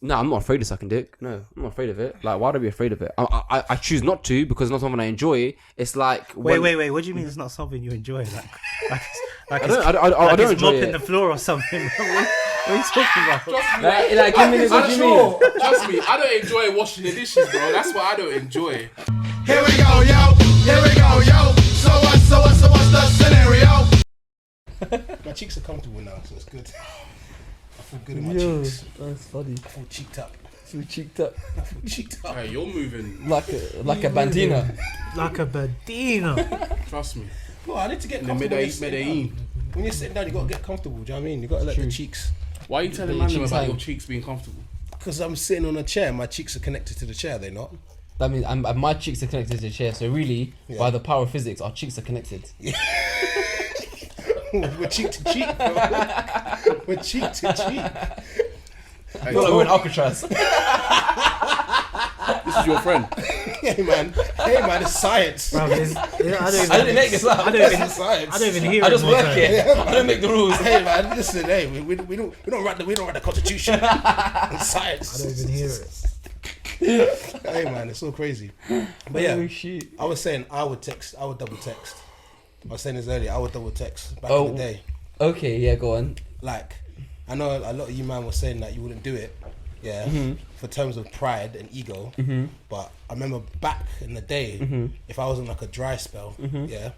No, I'm not afraid of sucking dick. No, I'm not afraid of it. Like, why would I be afraid of it? I choose not to because it's not something I enjoy. It's like wait. What do you mean it's not something you enjoy? Like I don't enjoy mopping it. the floor or something. What are you talking about? Trust me, Like, give me this. What do you mean? Trust me, I don't enjoy washing the dishes, bro. That's what I don't enjoy. Here we go, yo. Here we go, yo. So what's the scenario? My cheeks are comfortable now, so it's good. I feel good in my cheeks. That's funny. I feel cheeked up. Cheeked up. Hey, you're moving. Like a bandina. Like a bandina. Trust me. No, I need to get The comfortable. Medellin. When you're sitting down, you gotta get comfortable. Do you know what I mean? You gotta let the cheeks. Why are you telling Your man cheeks about hang. your cheeks being comfortable? Because I'm sitting on a chair, my cheeks are connected to the chair. Are they not? That means my cheeks are connected to the chair. So really, by the power of physics, our cheeks are connected. We're cheek to cheek, bro. We're cheek to cheek. Hey, We're in Alcatraz. this is your friend. Hey man, it's science. Bro, I didn't make this up. I don't even Science. hear it. I just more work time. it. I don't make the rules. Hey man, listen, hey, we don't write the Constitution. It's science. I don't even hear it. Hey man, it's so crazy. But yeah, Oh, shit. I was saying I would double text. I was saying this earlier, I would double text back in the day. Okay, yeah, go on. Like, I know a lot of you man were saying that you wouldn't do it, for terms of pride and ego. But I remember back in the day, if I was in like a dry spell, and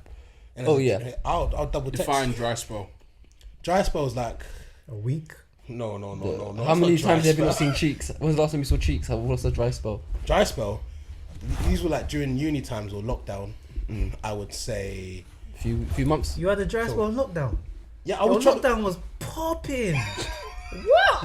I'll double text. Define dry spell. Dry spell is like A week. no. How many it's not times dry have you not spell. seen cheeks? When's the last time you saw cheeks? What's a dry spell? Dry spell? These were like during uni times or lockdown. I would say. Few months. You had a dry spell lockdown. Yeah, I was trying. Lockdown was popping. What?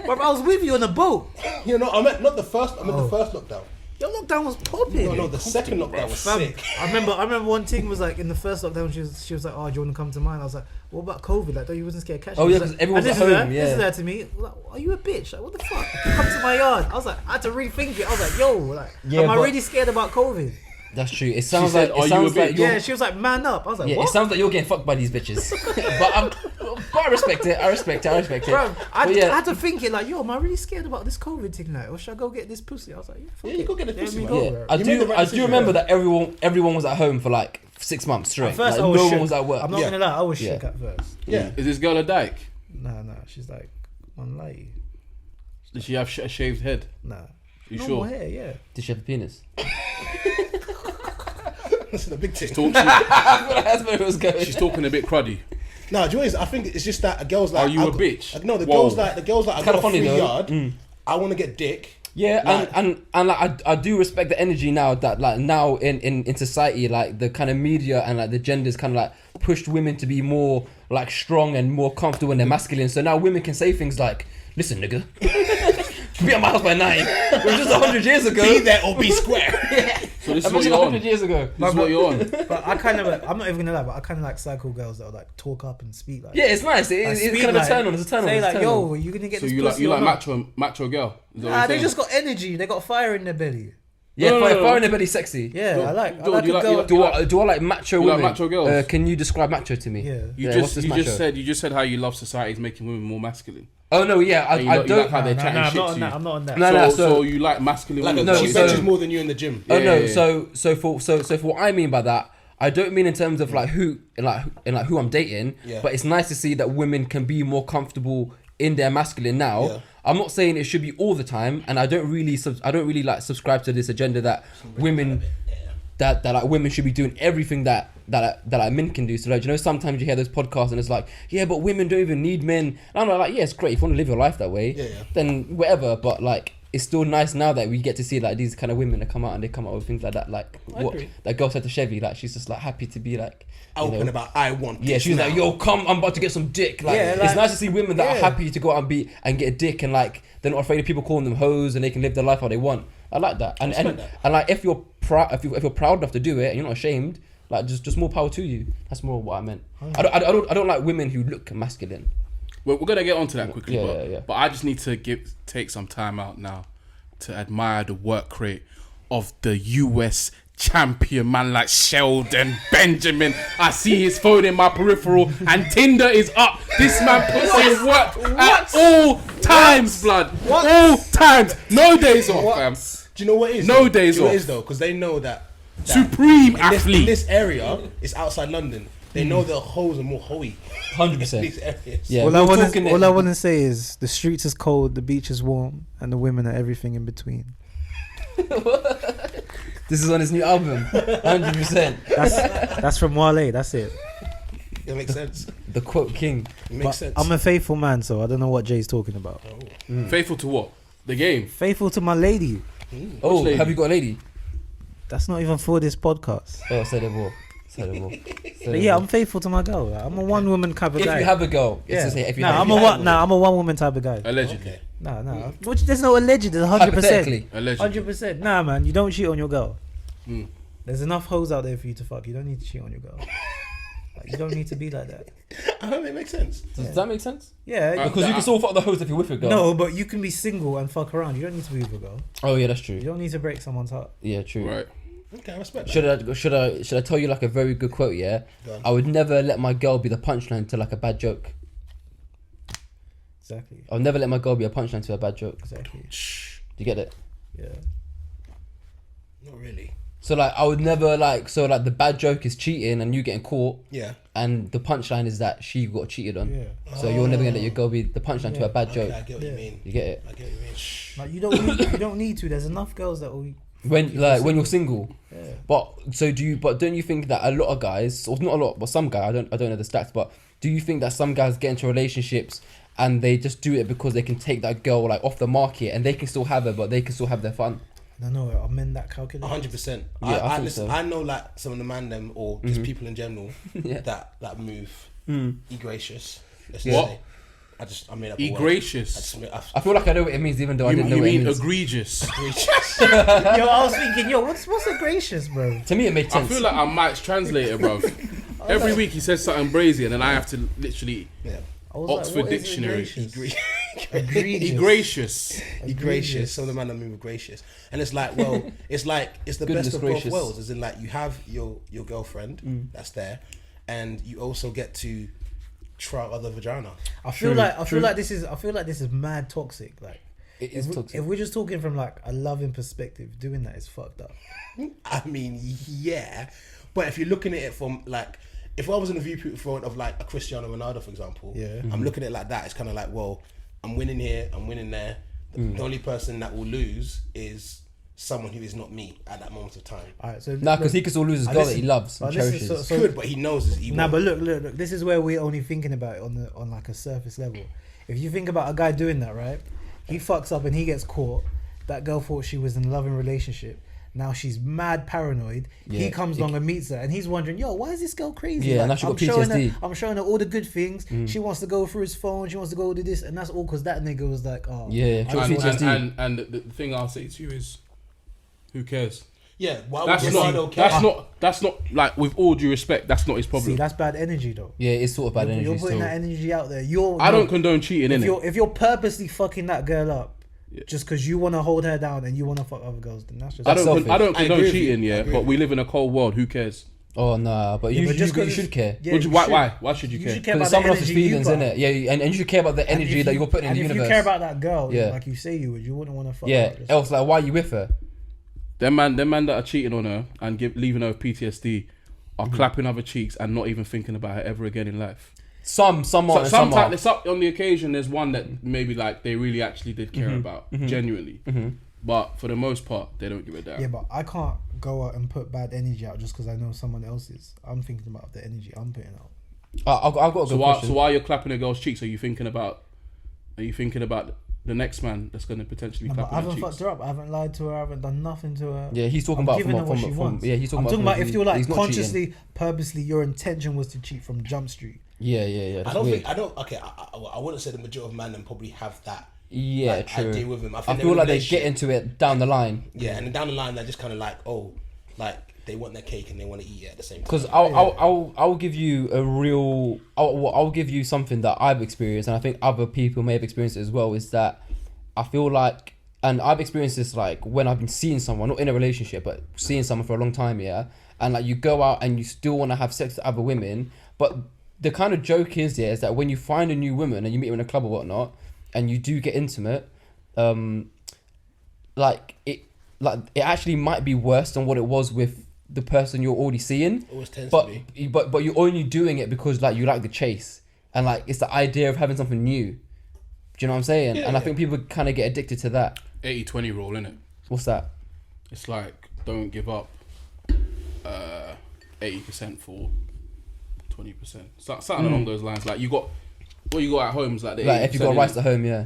Bro, I was with you on a boat. You know, I meant not the first. I meant the first lockdown. Your lockdown was popping. No, the second lockdown was Fam, sick. I remember one thing was like in the first lockdown she was like, oh, do you want to come to mine? I was like, what about COVID? Like, you wasn't scared of catching. Oh, yeah, She was 'cause like, everyone's and at this is home, her, yeah. This is her to me. Like, are you a bitch? Like, what the fuck? Come to my yard. I was like, I had to rethink it. I was like, yo, like, am I really scared about COVID? That's true. It sounds said, like "Are it you a sounds like bitch?" you're, Yeah, she was like, man up. I was like, yeah. what? It sounds like you're getting fucked by these bitches. but I respect it. I respect it. Bro, I But yeah. had to think it like, yo, am I really scared about this COVID thing now? Or should I go get this pussy? I was like, yeah, fuck Yeah, you it. go get the Let pussy, me man. go, Yeah, bro. I You made the right do decision, remember bro. that everyone was at home for like 6 months straight. At first, like, I was no shook. one was at work. I'm not gonna lie, I was shook Yeah. at first. Yeah. Is this girl a dyke? Nah, she's like unlighty. Does she have a shaved head? Nah. You Normal sure? hair, yeah. Did she have a penis? That's the big thing. That's where it was going. She's talking a bit cruddy. No, do you know what it is? I think it's just that a girl's like. Are you I a got- bitch? No, the Whoa. girl's like. I got kinda a funny free though. yard. I want to get dick. Yeah, Like- and like I do respect the energy now that like now in society, like the kind of media and like the genders kind of like pushed women to be more like strong and more comfortable in their masculine. So now women can say things like, "Listen, nigga, be at my house by 9." It was just 100 years ago. Be there or be square. So this is what Imagine you're on. 100 years ago. This is what you're on. But I kind of, I'm not even gonna lie, but I kind of like cycle girls that will like talk up and speak like. Yeah, it's nice. like, It's speak kind of a like- turn on. It's a turn on. Say It's a like, turn yo, on. are you gonna get So this you like pussy or not? macho girl? Is that what Nah, you're they saying? just got energy. They got fire in their belly. Yeah, No, no, no. fire in their belly, sexy. Yeah, I like do a you like- girl. you like- Do I like macho You like women? macho girls? Can you describe macho to me? Yeah. You what's this macho? just said how you love society's making women more masculine. Oh no, yeah, And you I like- you don't. like how they're chatting I'm shit not to on you. that. I'm not on that. No, So you like masculine Like women? she so- benches more than you in the gym. Oh no, Yeah. so for what I mean by that, I don't mean in terms of like who who I'm dating, Yeah. but it's nice to see that women can be more comfortable in their masculine now. Yeah. I'm not saying it should be all the time, and I don't really like subscribe to this agenda that women that like women should be doing everything that like men can do. So like, you know, sometimes you hear those podcasts and it's like, yeah, but women don't even need men. And I'm like, yeah, it's great if you want to live your life that way, Yeah. then whatever. But like, it's still nice now that we get to see like these kind of women that come out and they come out with things like that. Like what agree. that girl said to Chevy, like she's just like happy to be like you Open know, about I want. yeah, this she was now. like, yo, come, I'm about to get some dick. Like, Yeah, it's like- nice to see women that are yeah. happy to go out and get a dick and like they're not afraid of people calling them hoes and they can live their life how they want. I like that. And like if you're proud if you're proud enough to do it and you're not ashamed, like just more power to you. That's more what I meant. I don't like women who look masculine. We're gonna get onto that quickly, Yeah. but I just need to take some time out now to admire the work rate of the US champion man like Sheldon Benjamin. I see his phone in my peripheral and Tinder is up. This man puts in work at all times, blood. All times. No days off, fam. Do you know what it is? No days Do you know what off. it is though? Because they know that Supreme in athlete. this area, it's outside London. They know the hoes are more hoey. 100%. These areas. Yeah, All we're I want to say is the streets is cold, the beach is warm, and the women are everything in between. This is on his new album. 100%. That's from Wale. That's it. It makes sense. The quote king. It makes sense. I'm a faithful man, so I don't know what Jay's talking about. Faithful to what? The game. Faithful to my lady. Oh, lady? have you got a lady? That's not even for this podcast. Oh, say them more. Say them more. But yeah, I'm faithful to my girl. Like, I'm a one woman type of If guy. you have a girl, yeah. it's just, if you Nah, have I'm a a girl. one. Nah, I'm a one woman type of guy. Allegedly. Okay. Nah. Which there's no alleged. There's 100%. Hypothetically. Allegedly. 100%. Nah, man, you don't cheat on your girl. Mm. There's enough hoes out there for you to fuck. You don't need to cheat on your girl. Like, you don't need to be like that. I hope it makes sense. Does that make sense? Yeah. Because you can still fuck the host if you're with a girl. No, but you can be single and fuck around. You don't need to be with a girl. Oh yeah, that's You true. don't need to break someone's heart. Yeah, true. Right. Okay, I respect that. Should I tell you like a very good quote? Yeah, Go on. I would never let my girl be the punchline to like a bad joke. Exactly. I'll never let my girl be a punchline to a bad joke. Exactly. Do you get it? Yeah. Not really. So like I would never like the bad joke is cheating and you getting caught, Yeah. and the punchline is that she got cheated on. Yeah. So you're never gonna let your girl be the punchline to a bad joke. Okay, I get what you mean. You get it? I get what you mean. Like you don't need to. There's enough girls that will. When you're single. Yeah. But don't you think that a lot of guys, or not a lot, but some guys, I don't know the stats, but do you think that some guys get into relationships and they just do it because they can take that girl like off the market and they can still have her, but they can still have their fun? I don't know. I'm in that calculation. 100%. Yeah, I think listen, so. I know like some of the man them or just people in general Yeah. that move gracious. Let's What? say. I made up a word. Gracious. I feel like I know what it means, even though I didn't know You what it mean means. egregious? Yo, I was thinking, what's a gracious, bro? To me, it made I sense. feel like I'm Mike's translator, bro. Every week he says something brazy and then I have to literally Yeah. I was Oxford like, what is Dictionary. egregious? be gracious. Be gracious. Some of the man that move are gracious, and it's like, well, it's the Goodness best of gracious. both worlds. As in, like, you have your girlfriend that's there, and you also get to try other vagina. I feel like this is mad toxic. Like It is toxic. if we're just talking from like a loving perspective, doing that is fucked up. I mean, yeah, but if you're looking at it from like, if I was in the viewpoint of like a Cristiano Ronaldo, for example, Yeah. I'm looking at it like that. It's kind of like, well, I'm winning here, I'm winning there. The only person that will lose is someone who is not me at that moment of time. All right, so Nah, because he can still lose his girl that he loves and this is cherishes. so- Good, but he knows he Nah, won't. but look. This is where we're only thinking about it on like a surface level. If you think about a guy doing that, right? He fucks up and he gets caught. That girl thought she was in a loving relationship. Now she's mad paranoid. He Yeah. comes along and meets her, and he's wondering, "Yo, why is this girl crazy?" Yeah, Like, now she got showing her, PTSD. I'm showing her all the good things. She wants to go through his phone. She wants to go do this, and that's all because that nigga was like, "Oh, Yeah, I sure, just want- PTSD. And the thing I'll say to you is, who cares? Yeah, why That's would not. Ronaldo care? That's not like, with all due respect, that's not his See, problem. that's bad energy, though. Yeah, it's sort of bad energy You're putting still. that energy out there. I don't condone cheating, innit? If you're purposely fucking that girl up, Yeah. just because you want to hold her down and you want to fuck other girls, then that's just. I don't selfish. condone I agree with cheating, you. I yeah, agree but with we live in a cold world. Who cares? Oh nah, but you, but you, you 'cause should care. Yeah, Would you- you should. why should you care? should care Because about someone the else's energy you feelings, got. innit? Yeah, and you should care about the And energy if that you- you're putting in and the if universe. you care about that girl, Yeah. like you say you would, you wouldn't want to fuck Yeah, her. Just- else like why are you with her? Them man that are cheating on her and leaving her with PTSD are Mm-hmm. clapping other cheeks and not even thinking about her ever again in life. Some are, So and some are. sometimes on the occasion, there's one that maybe like they really actually did care about genuinely, but for the most part, they don't give a damn. Yeah, but I can't go out and put bad energy out just because I know someone else is. I'm thinking about the energy I'm putting out. I've got a So good while question. while you're clapping a girl's cheeks, are you thinking about the next man that's going to potentially No, but clap I her haven't cheeks? fucked her up. I haven't lied to her. I haven't done nothing to her. Yeah, he's talking I'm about giving her what she wants. yeah, he's talking I'm talking about about if you're like he's not consciously, cheating. purposely, your intention was to cheat from Jump Street. Yeah. I That's don't weird. think I wouldn't say the majority of men then probably have that. Yeah, like, true. idea with him. I I think feel they're like in a they get into it down the line. Yeah, and then down the line they're just kind of like, oh, like they want their cake and they want to eat it at the same time. Because I'll give you a real I'll give you something that I've experienced, and I think other people may have experienced it as well. Is that I feel like and I've experienced this like when I've been seeing someone, not in a relationship, but seeing someone for a long time, yeah. And like you go out and you still want to have sex with other women, but the kind of joke is that when you find a new woman and you meet her in a club or whatnot, and you do get intimate, like it actually might be worse than what it was with the person you're already seeing. Always tends but to but you're only doing it because like you like the chase and like it's the idea of having something new. Do you know what I'm saying? Yeah, and I think people kind of get addicted to that. 80-20 rule, innit? What's that? It's like don't give up 80% for 20%. Something along those lines. Like you got what you got at home is like the Like if you got 80%, rice at home, yeah.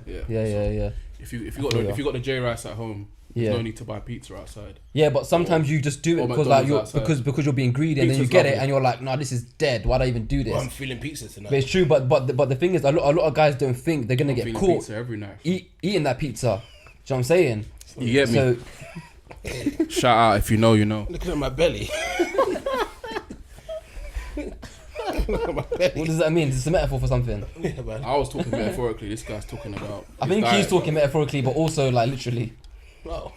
So if you got the J rice at home, there's no need to buy pizza outside. Yeah, but sometimes you just do it or because like McDonald's you're outside. because you're being greedy and then you Pizza's get it lovely. and you're like, no, this is dead. Why'd I even do this? Well, I'm feeling pizza tonight. But it's true. But the thing is, a lot of guys don't think they're gonna I'm get feeling caught pizza every night. eating that pizza. Do you know what I'm saying? You get me? So Shout out if you know, you know. Looking at my belly. what does that mean? Is this a metaphor for something? Yeah, man. I was talking metaphorically. This guy's talking about. I his think diet. he's talking metaphorically, but also like literally. Oh,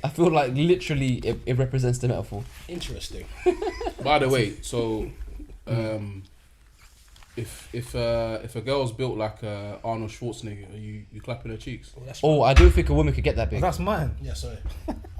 I feel like literally it represents the metaphor. interesting. By the way, so if a girl's built like Arnold Schwarzenegger, are you clapping her cheeks? Well, that's Oh, I don't think a woman could get that big. That's mine. yeah, sorry.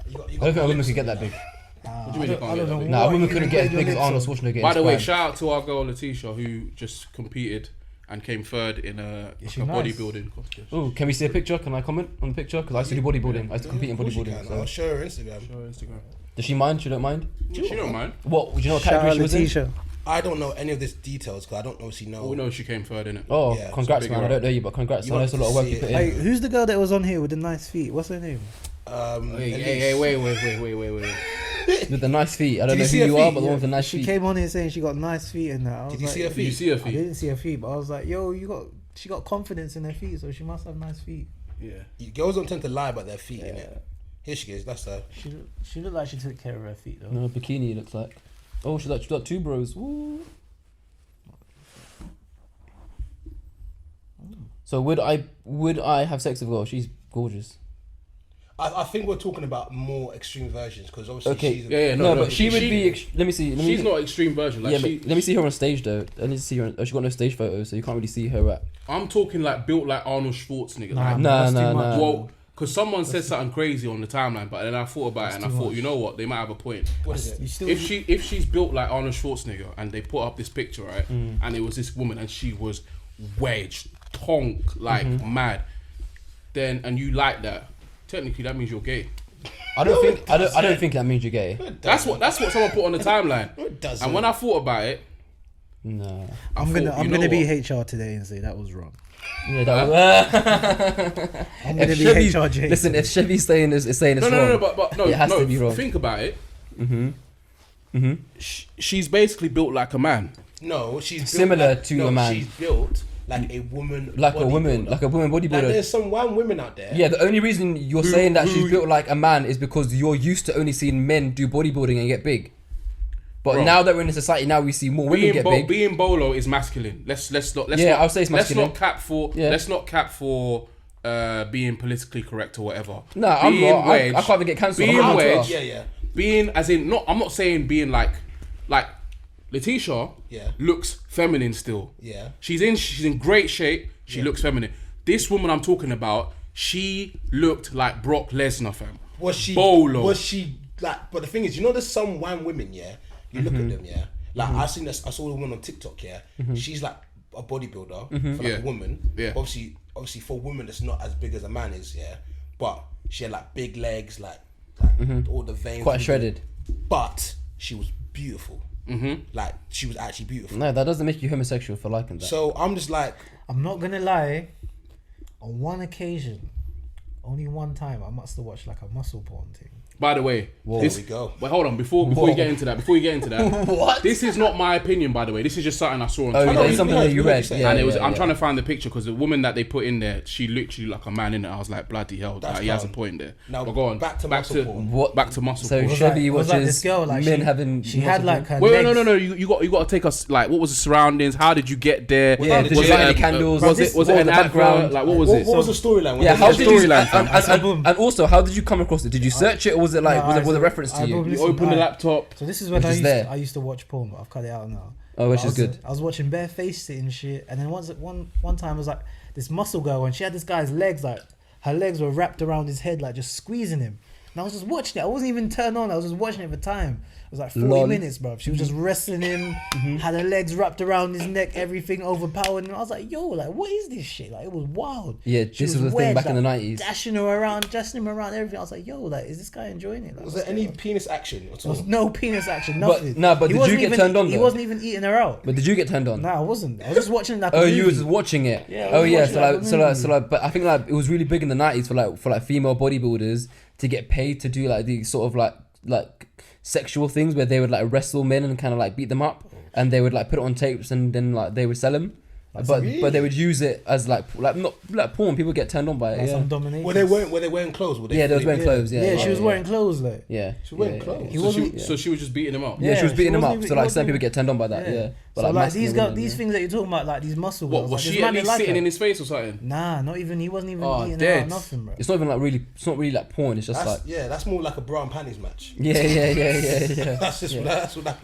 You got I don't think a woman lips could get on that you big. What do you mean you can't I get don't that know big? Nah, a woman you couldn't put get as your big as lips Arnold on. Schwarzenegger. By the in way, his prime. shout out to our girl Letitia who just competed and came third in a she nice? bodybuilding competition. Oh, can we see a picture? Can I comment on the picture? Because I used to do bodybuilding. I used to compete in Of course you bodybuilding. can. So. I'll show her Instagram. Show her Instagram. Does she mind? She don't mind? She don't mind. What? Do you know what Shout category out she was in? Letitia. I don't know any of these details because I don't obviously know. Oh no, she came third in it. Oh, Yeah, congrats, so big man. I up. don't know you, but congrats. You I know it's a want lot of to work see you put it. in. Hey, who's the girl that was on here with the nice feet? What's her name? Hey, wait. With the nice feet. I don't Did know you see who her you are, feet? but the one with the nice She feet. came on here saying she got nice feet and that. I was Did you like, see her Did you feet? see her I feet? didn't see her feet, but I was like, yo, she got confidence in her feet, so she must have nice feet. Yeah. Girls don't tend to lie about their feet, innit? Here she is. That's her. She looked like she took care of her feet though. No, bikini looks like. Oh, she's got two bros. Woo. So would I have sex with a girl? She's gorgeous. I think we're talking about more extreme versions because obviously Okay. she's Yeah, No, no, but she would be. Let me see. She's not extreme version. Like Yeah, she, but let me see her on stage though. I need to see her. She got no stage photos, so you can't really see her at. I'm talking like built like Arnold Schwarzenegger. Like, Nah. well, because someone said something crazy on the timeline, but then I thought about it and I thought, you know what, they might have a point. what is it? You still If she's built like Arnold Schwarzenegger and they put up this picture, right, and it was this woman and she was wedged, tonk like mad, then and you like that, technically that means you're gay. I don't think that means you're gay. That's what someone put on the timeline. It doesn't. And when I thought about it, No. I'm gonna be HR today and say that was wrong. Yeah, that I'm gonna be HRJ. Listen, if Chevy's saying is saying it's no, wrong. but no, It has no. to be wrong. Think about it. She's basically built like a man. No, she's built Similar like, to no, a man. She's built like a woman. like a woman bodybuilder. Like bodybuilder. there's some one women out there. Yeah, the only reason you're saying that she's built like a man is because you're used to only seeing men do bodybuilding and get big. But Bro. now that we're in a society, now we see more women get big. Being bolo is masculine. Let's not. I'll say it's masculine. Let's not cap for being politically correct or whatever. No, I'm not. I can't even get cancelled. Being I'm on wedged. Twitter. Yeah. Being as in not. I'm not saying being like Letitia. Yeah. Looks feminine still. Yeah. She's in great shape. She looks feminine. This woman I'm talking about, she looked like Brock Lesnar, fam. Was she? Bolo. Was she like? But the thing is, you know, there's some one women. Yeah. You look at them. Yeah. Like I seen this. I saw a woman on TikTok. Yeah. She's like a bodybuilder for like Yeah. a woman. Yeah. Obviously for women, it's not as big as a man is. Yeah. But she had like big legs, like all the veins. Quite shredded. But she was beautiful. Like she was actually beautiful. No, that doesn't make you homosexual for liking that. So I'm just like, I'm not gonna lie. On one occasion, only one time, I must have watched like a muscle porn thing. By the way, Whoa. this, There we go. But hold on, before you get into that, What? this is not my opinion, by the way. This is just something I saw on Oh, Twitter. yeah, it's something that you read. Yeah, And it was. yeah, I'm yeah. trying to find the picture because the woman that they put in there, she literally like a man in it. I was like, bloody hell, That's he has a calm. point there. Now, but go on. back to muscle porn. What? Back to muscle So porn. Chevy it was like watches this girl, like, men she- having. She had muscle like porn. her Wait, legs. no. You got to take us like what was the surroundings? How did you get there? Yeah, did you light any candles? Was it What an was the advert? background? Like what was What it? was the storyline? Yeah, how What's did the you? storyline, fam? And also, how did you come across it? Did you search it, or was it like was it a reference to you? You open the laptop. So this is when Which is there. I used to watch porn, but I've cut it out now. Oh, which I is was, good. I was watching bare face sitting shit, and then one time it was like this muscle girl, and she had this guy's legs, like her legs were wrapped around his head, like just squeezing him. And I was just watching it. I wasn't even turned on. I was just watching it for time. It was like 40 Lol. minutes, bro. She was just wrestling him, had her legs wrapped around his neck, everything overpowered. And I was like, yo, like, what is this shit? Like, it was wild. Yeah, She this was the thing back in the like, 90s. Dashing him around, everything. I was like, yo, like, is this guy enjoying it? Like, Was what's there any going on? penis action at There was all? no penis action, But- nothing. nah, but He did wasn't you get even- turned on He though? wasn't even eating her out. But did you get turned on? No, I wasn't. I was just watching like. Oh, a you movie. was watching it. Yeah, I Oh was yeah. watching So like like, a so like, movie. so like, but I think like it was really big in the 90s for like female bodybuilders to get paid to do like these sort of like sexual things where they would like wrestle men and kind of like beat them up, and they would like put it on tapes and then like they would sell them. But they would use it as like not like porn. People get turned on by it. Like Yeah. some domination. Were they wearing clothes? Were they Yeah, they was fully- wearing clothes. Yeah. Yeah, she was wearing clothes like. Yeah. She was wearing yeah, clothes. He So wasn't. she was just beating him up. Yeah, she was she beating them wasn't up. even- So he like wasn't some people even- get turned on by that. Yeah. But So like masculine these women, these things that you're talking about, like these muscle What girls. was like, she this at man least like sitting her. in his face or something? Nah, not even. He wasn't even Oh, eating her dead. out, nothing, bro. It's not even like porn. It's just like That's more like a bra and panties match. yeah. That's just that's what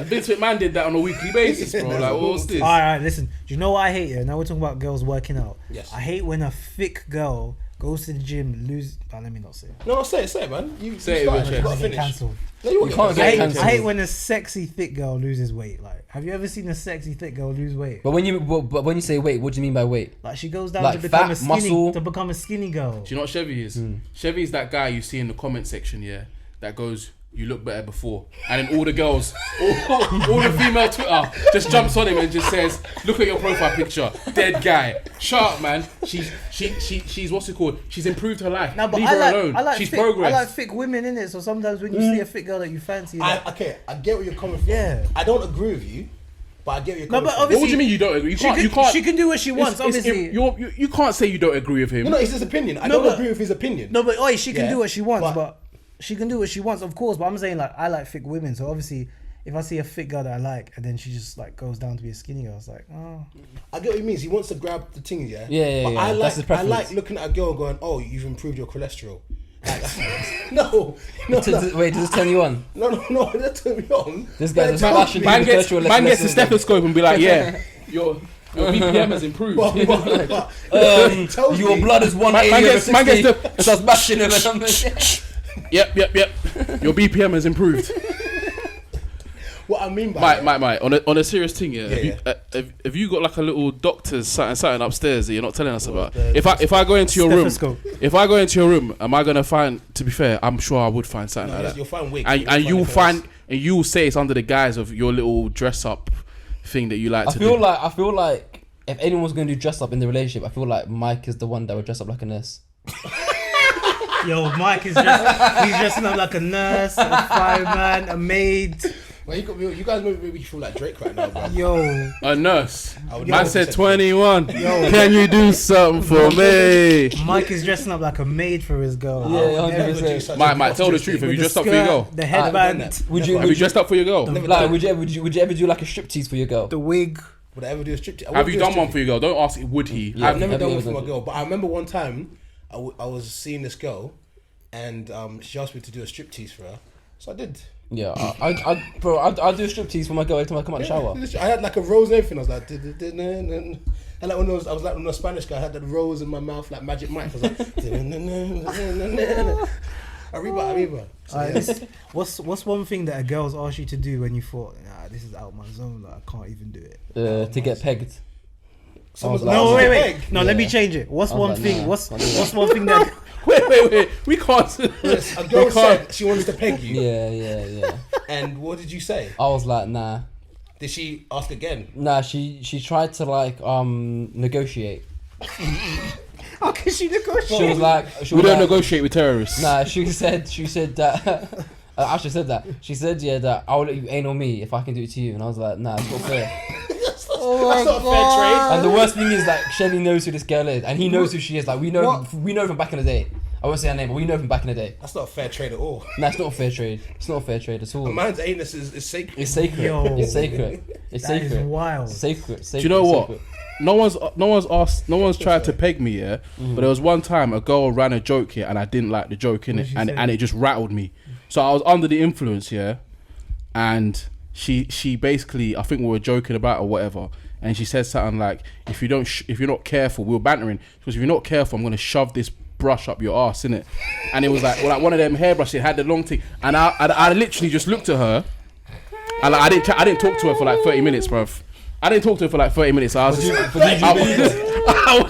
Vince McMahon did that on a weekly basis, bro. Like, what's this? All right, listen. Do you know what I hate here? Now we're talking about girls working out. Yes. I hate when a thick girl goes to the gym, lose. Let me not say it. No, say it, man. You Say it, started, Richard. you gotta I get finish. cancelled. No, you won't You get can't cancelled. get I hate, cancelled. I hate when a sexy thick girl loses weight. Like, have you ever seen a sexy thick girl lose weight? But when you say weight, what do you mean by weight? Like she goes down Like to become fat, a skinny muscle? to become a skinny girl. Do you know what Chevy is? Chevy's that guy you see in the comment section, yeah, that goes, "You look better before," and then all the girls, all the female Twitter just jumps on him and just says, "Look at your profile picture, dead guy." Shut up, man. She's what's it called? She's improved her life. No, but Leave I her like, alone. I like She's thick, I progressed. like thick women in it. So sometimes when you see a thick girl that you fancy, like, I get where you're coming from. Yeah. I don't agree with you, but I get where you're No, coming but from. obviously- What do you mean you don't agree? You can't. You can't. she can do what she wants. it's- Obviously, you can't say you don't agree with him. No, it's his opinion. I No, don't but- agree with his opinion. no, but oi, she can Yeah, do what she wants. but- But she can do what she wants, of course. But I'm saying like I like thick women. So obviously, if I see a thick girl that I like, and then she just like goes down to be a skinny girl, it's like, oh, I get what he means. He wants to grab the thing, yeah. Yeah, But yeah. I That's his like preference. looking at a girl going, "Oh, you've improved your cholesterol." Like, no, Wait, does this turn you on? no, that turned me on. This guy's But a it tells fashion me- Man gets Cholesterol man gets a lessons. stethoscope and be like, "Yeah, your BPM has improved." but it tells Your me- blood is 180 Man over gets- man 60. gets the- It starts bashing him or something. Yep. Your BPM has improved. What I mean by that- Mate. On a serious thing, yeah. Yeah, Have you got like a little doctor's something upstairs that you're not telling us about? the- If I go into your room, Stethoscope. if I go into your room, am I gonna find? To be fair, I'm sure I would find something No, like that. you'll find wigs. And you will anything find, else. and you will say it's under the guise of your little dress up thing that you like I to feel do. like if anyone's going to do dress up in the relationship, I feel like Mike is the one that would dress up like a nurse. yo, Mike is he's dressing up like a nurse, a fireman, a maid. Well, you guys make me feel like Drake right now, bro. Yo, A nurse. I would Man never said say- 21. Can you do something for me? Mike is dressing up like a maid for his girl. Yeah, I would 100%. never do such a Mike, tell the truth. Have With you the dressed up for your skirt, girl? The I've done headband, that. Would you Have you dressed up for your girl? like would you ever do like a striptease for your girl? the wig. Would I ever do a striptease? I Have would you do a done one striptease. for your girl? Don't ask. Would he? Yeah, I've never Have done you one for ever my girl, but I remember one time I was seeing this girl, and she asked me to do a striptease for her, so I did. Yeah, I'll do a striptease for my girl every time I come out the shower. I had like a rose and everything. I was like, and like when I was like when the Spanish guy, I had that rose in my mouth like Magic Mike. I was like, Arriba. So, yeah. What's one thing that a girl's asked you to do when you thought, nah, this is out my zone, like I can't even do it? To get pegged. Someone's like, No, oh, wait. No, let me Yeah. change it. What's I was one like, thing? nah, What's can't do that. one thing that? Wait. We can't. A girl said she wanted to peg you, Yeah. and what did you say? I was like, nah. Did she ask again? Nah, she tried to like negotiate. How can she negotiate? She was like, We don't negotiate with terrorists. Nah, she said that. Asha said that. She said, yeah, that I'll let you aim on me if I can do it to you. And I was like, nah, it's not fair. That's not a fair trade. And the worst thing is, like, Chevy knows who this girl is, and he knows who she is. Like, we know from back in the day. I won't say her name, but we know from back in the day. That's not a fair trade at all. Nah, it's not a fair trade. It's not a fair trade at all. A man's anus is sacred. It's sacred. Yo. It's sacred. It's That sacred. is wild. It's sacred. Do you know what? Sacred. No one's tried to peg me, yeah. But there was one time a girl ran a joke here, and I didn't like the joke in What it, did she say? and it just rattled me. So I was under the influence, yeah, and she basically, I think we were joking about or whatever, and she said something like, if you're not careful, we were bantering. She goes, if you're not careful, I'm gonna shove this brush up your ass, innit? And it was like, one of them hairbrushes. It had the long thing, and I literally just looked at her, and like, I didn't talk to her for like 30 minutes, bruv. I didn't talk to her for like 30 minutes. I was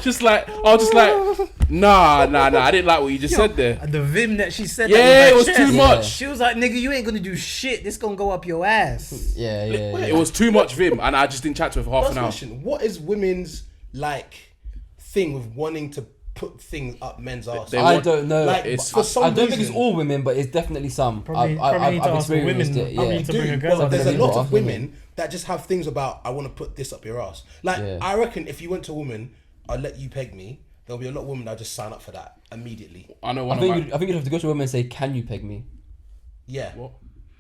just like, nah. I didn't like what you just said there. The vim that she said. Yeah, that it was her too chest. much. She was like, "Nigga, you ain't gonna do shit. This gonna go up your ass." Yeah. It was too much vim, and I just didn't chat to her for half First an hour. question: what is women's like thing with wanting to put things up men's arse? I don't know. Like, It's- for some I don't think reason- it's all women, but it's definitely some. Probably need to I've ask the experienced women. it. Probably Yeah. need to Do, bring a girl but up there's a there. lot People of ask women that just have things about, I want to put this up your ass. Like, Yeah. I reckon if you went to a woman, I'll let you peg me, there'll be a lot of women that'll just sign up for that immediately. I know I one of think my. you'd have to go to a woman and say, "Can you peg me?" Yeah. What?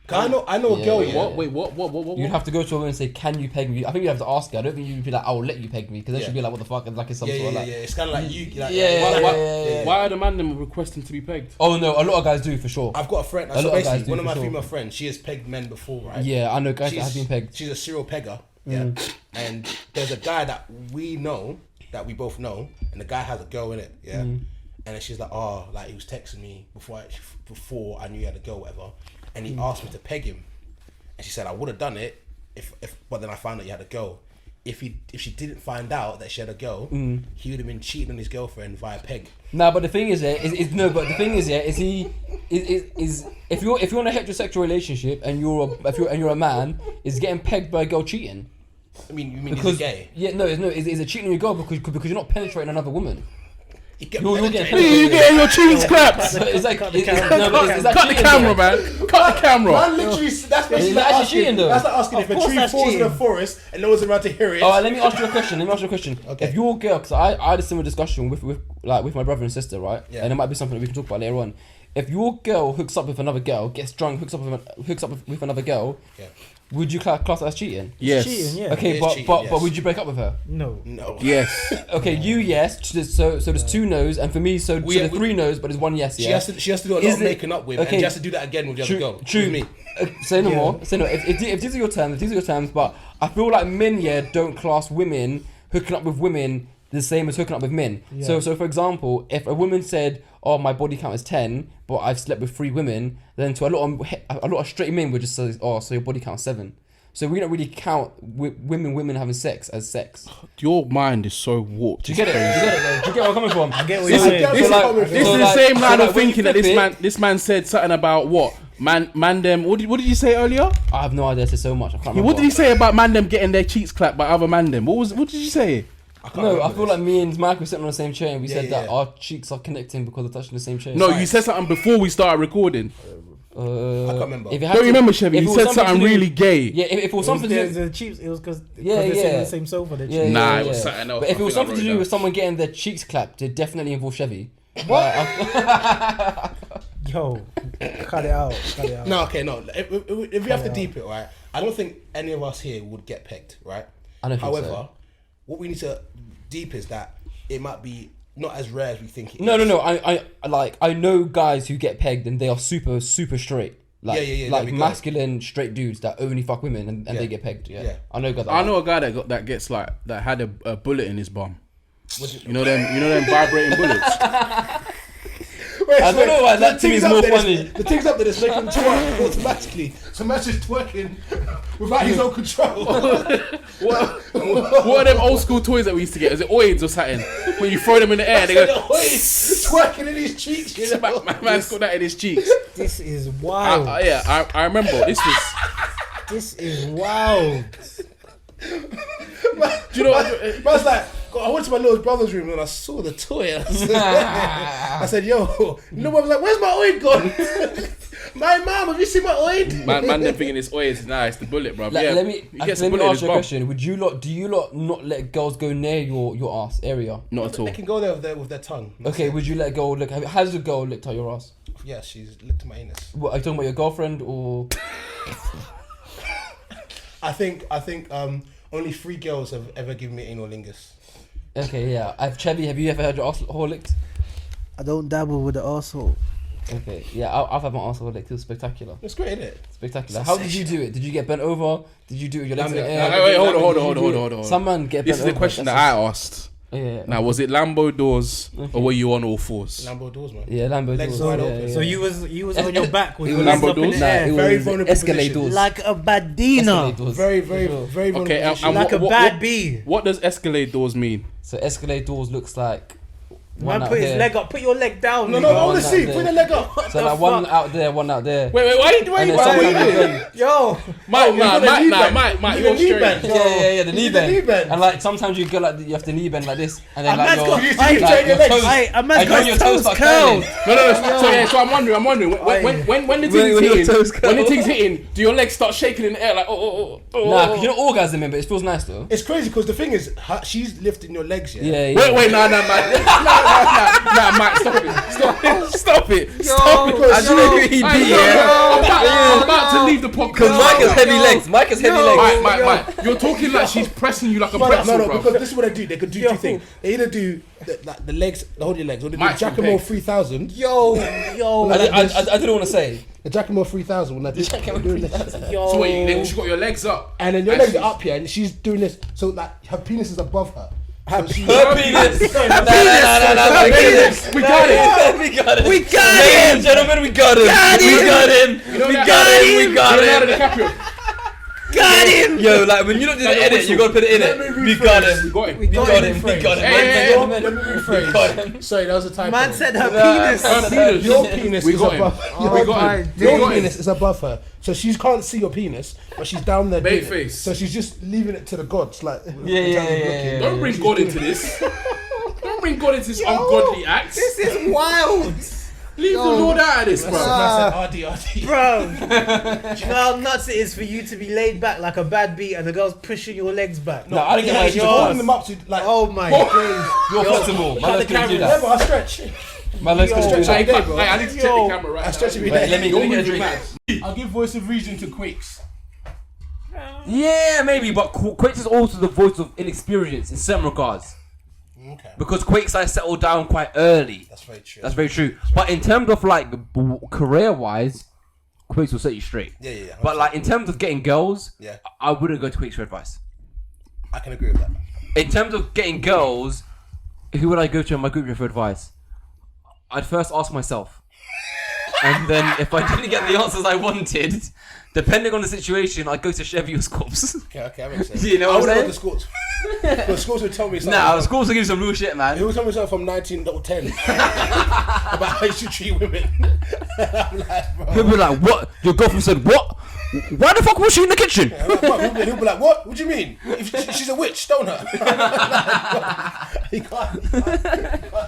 'Cause I know a girl, Yeah. What? Wait, what? You'd have to go to a woman and say, "Can you peg me?" I think you'd have to ask her. I don't think you'd be like, "I will let you peg me," because then Yeah. she'd be like, "What the fuck?" Like it's some Yeah, sort of like. It's kind of like you. Like, Yeah. Why are the man them requesting to be pegged? Oh no, a lot of guys do for sure. I've got a friend. A So lot of guys basically, do one of for my sure. female friends, she has pegged men before, right? Yeah, I know guys that have been pegged. She's a serial pegger. Yeah. And there's a guy that we know, that we both know, and the guy has a girl in it. Yeah. And then she's like, oh, like he was texting me before I knew he had a girl, whatever. And he asked me to peg him, and she said I would have done it but then I found out he had a girl. If she didn't find out that she had a girl, he would have been cheating on his girlfriend via peg. No, but the thing is, is if you're in a heterosexual relationship and you're a man, is getting pegged by a girl cheating? I mean, you mean Because he's gay? yeah, no, is it cheating on your girl because you're not penetrating another woman? You're getting You getting your cheese clapped? So it's like Cut the is camera. that Cut the cheating, camera, though? man. Cut the camera. Man, literally, that's basically Is that like actually asking, cheating, though? that's like asking if a course tree that's falls in a cheating. forest and no one's around to hear it. All right, let me ask you a question. Okay. If your girl, because I had a similar discussion with my brother and sister, right? Yeah. And it might be something that we can talk about later on. If your girl hooks up with another girl, gets drunk, hooks up with another girl, Yeah. would you class that as cheating? Yes. Cheating, yeah. Okay, It is but cheating, but yes. would you break up with her? No. No. Yes. Okay, you yes. So there's two no's, and for me, so there's three no's, but there's one yes. She Yeah. has to do a lot Is of it- making up with, and okay. she has to do that again with the other girl. True. With me. Say no Yeah. more. Say no. If these are your terms, but I feel like men don't class women hooking up with women the same as hooking up with men. Yeah. So for example, if a woman said, "Oh, my body count is 10, but I've slept with 3 women," then to a lot of straight men would just say, "Oh, so your body count is 7." So we don't really count women having sex as sex. Your mind is so warped. Do you get it? Do you get where I'm coming from? I get what So you're saying. like- This so like- is so the like- same so line like of when you thinking that flip it- this man said something about what man them. What did you say earlier? I have no idea. I said so much. I can't Yeah, remember. what did he say about man them getting their cheeks clapped by other man them? What did you say? No, I feel like me and Mike were sitting on the same chair and we said that yeah. our cheeks are connecting because we're touching the same chair. No, you said something before we started recording. I can't remember. If it had Don't to- you remember, Chevy? if You it was said something something to do- really gay. Yeah, if it was something to do. The cheeks. It was because Yeah, they're sitting yeah. on the same sofa. They're Yeah, cheeks. Nah, yeah, it was yeah. something else. But I if it was think I something to wrote it do down. with someone getting their cheeks clapped, it definitely involves Chevy. Yo, cut it out. Cut it out. No, okay, no. If we have to deep it, right? I don't think any of us here would get pegged, right? I don't think However, so. what we need to deep is that it might be not as rare as we think it No. is. I know guys who get pegged and they are super straight. Like, Yeah, there like we go. masculine straight dudes that only fuck women and Yeah. they get pegged. Yeah. Yeah. I know guys. I know a guy that gets like that had a bullet in his bum. What's it- You know them vibrating bullets. I don't know why that the to me is thing's more up there, funny. The thing's up there that's making him twerk automatically. So man's just twerking without his own control. What are them old school toys that we used to get? Is it oids or something? When you throw them in the air, they go. Twerking in his cheeks, you know? My man's got that in his cheeks. This is wild. I remember this was. This is wild. Do you know what? Man's like, I went to my little brother's room and I saw the toy. I said, yo, little brother was like, where's my oid gone? My mom, have you seen my oid? Man, them thinking it's oid. Nah, it's the bullet, bro. Like, Yeah, let me he gets ask bullet in his you a bum. question. Do you lot not let girls go near your ass area? Not at all. They can go there with their tongue. Okay, would you let a girl lick? Has a girl licked at your ass? Yeah, she's licked my anus. What, are you talking about your girlfriend or? I think only 3 girls have ever given me anal lingus. Okay, yeah. Chevy, have you ever had your asshole licked? I don't dabble with the arsehole. Okay, yeah, I've had my asshole licked. It was spectacular. It's great, isn't it? Spectacular. How did you do it? Did you get bent over? Did you do it with your legs in the air? Wait, hold on. Some man get bent This is over. the question that I asked. Yeah. Now, was it Lambo doors or were you on all fours? Lambo doors, man. Yeah, Lambo Legs doors. wide Yeah, open. yeah. So you was on your back with your Lambo legs up in doors? the air. it Very was vulnerable Escalade position. doors. Like a badina. Escalade doors. Very For sure. vulnerable Okay, position. Like a bad bee. What does Escalade doors mean? So Escalade doors looks like Man, out put his there. leg up. Put your leg down. No, nigga. I want One to see. out Put there. the leg up. So like one out there, one out there. Wait, why And you then doing? sometimes Yo. Mike, you're strange. Yeah, the knee You do the knee bend. bend. And like sometimes you go like you have to knee bend like this, and then A like man's your got- You Aye, turn your your legs. toes. Aye, a man's And got when your toes toes start curled. No. So I'm wondering. When the thing's When your hitting, toes when the curl. thing's hitting, do your legs start shaking in the air like oh? Nah, 'cause you're not orgasming, but it feels nice though. It's crazy because the thing is, she's lifting your legs, yeah. Yeah. Wait, nah, Mike, stop it. I don't know who he be, yeah. I'm about to leave the podcast. Because Mike has heavy legs. Mike has heavy legs. Mike, you're talking like she's pressing you like a No, pretzel, because bro. this is what they do. They could do two things. They either do the legs, hold your legs, or they do Mike's Jack from and More Peg. 3000. Yo. I didn't want to say. The Jack and More 3000 when I do So wait, then she got your legs up. and then your legs are up here, and she's doing this, so like her penis is above her. Her penis. Her penis. We got it. We got it. We got Ladies him. and gentlemen, we got him. We got him. You know We that? got him. We got Leonardo him. DiCaprio. Got him. Yo, like when you don't do the Like a edit, whistle. you gotta put it in Let me it. We got him. We got it. We got him. We got him. Hey, Ladies and hey, gentlemen, Let me rephrase. we got him. Sorry, that was a typo. Man said her Nah, penis. Her penis. Your penis We is got him. above. We got him. We Your got him. penis is above her, so she can't see your penis, but she's down there. doing it. Babyface. So she's just leaving it to the gods, like. Yeah. Don't bring God into this. Don't bring God into this ungodly act. This is wild. Leave the Lord out of this, bro. RD. Bro, do you know how nuts it is for you to be laid back like a bad beat and the girl's pushing your legs back? No, I don't get why She's you're holding them up to like. Oh my days. You're flexible. My legs couldn't do Remember, that. I stretch. My legs couldn't do Hey, that. I need to check the camera right I now. stretch every Wait, day. let me get a drink. I'll give voice of reason to Quakes. Yeah, maybe, but Quakes is also the voice of inexperience in some regards. Okay. Because Quakes I settled down quite early. That's very true. That's very true. But in terms of like career-wise, Quakes will set you straight. Yeah. But like in terms of getting girls, Yeah. I wouldn't go to Quakes for advice. I can agree with that. In terms of getting girls, who would I go to in my group for advice? I'd first ask myself. And then if I didn't get the answers I wanted, depending on the situation, I'd go to Chevy or Scorps. Okay, that makes sense. You know I what I'm would have saying? the Scorps. The Scorps would tell me something. Nah, Scorps will give you some real shit, man. He would tell me something from 1910 about how you should treat women. I'm like, bro. He'll be like, what? Your girlfriend said, what? Why the fuck was she in the kitchen? I'm like, bro, he'll be like, what do you mean? If she's a witch, stone her. He can't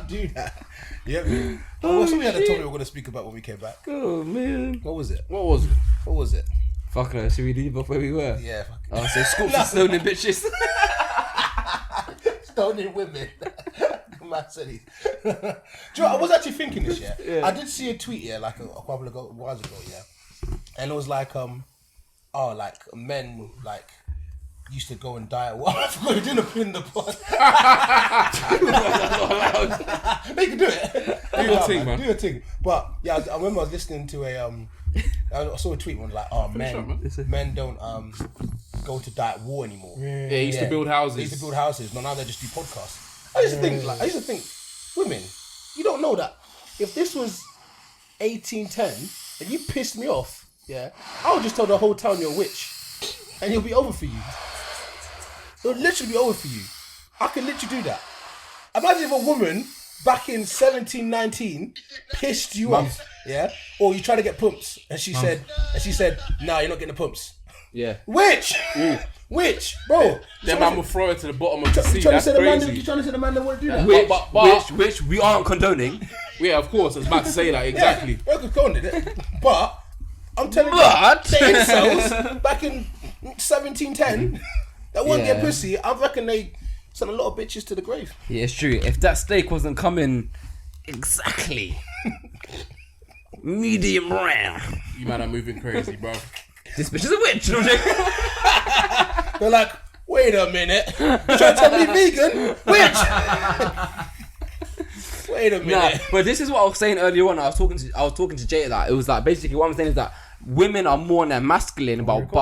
do that. You get me? What's something that the topic we're going to speak about when we came back? Oh man. What was it? What was it? What was it? Fuck no, should we leave off where we were? Yeah, fuck. Oh, so Scorps is stoning bitches. Stoning women. Man said he. Do you know, I was actually thinking this, yeah. I did see a tweet, yeah, like a couple of whiles ago, yeah. And it was like, like men, like, used to go and die at what? I forgot you didn't put in the pod. They can do it. Do your thing, man. Do your thing. But yeah, I remember I was listening to I saw a tweet one like, oh, men don't go to die at war anymore. Yeah, he used to build houses. They used to build houses. No, now they just do podcasts. I used to think, women, you don't know that if this was 1810 and you pissed me off, yeah, I would just tell the whole town you're a witch, and it'll be over for you. It'll literally be over for you. I can literally do that. Imagine if a woman back in 1719 pissed you off, yeah, or you try to get pumps, and she said, nah, you're not getting the pumps. Yeah. Witch! Which, bro? Then man will throw it to the bottom of the sea. You trying to That's say the man? crazy. You trying to say the man that won't do that? Which we aren't condoning. Yeah, of course. I was about to say that exactly. Yeah, well, go on, did it? But I'm telling you, But- the incels back in 1710 that won't get pussy. I reckon they sent a lot of bitches to the grave. Yeah, it's true. If that steak wasn't coming exactly medium rare, You man are moving crazy, bro. this bitch is a witch. They're like, wait a minute, you trying to tell me vegan? Witch. Wait a Nah, minute. but this is what I was saying earlier on. I was talking to Jay that it was like basically what I'm saying is that women are more than masculine, but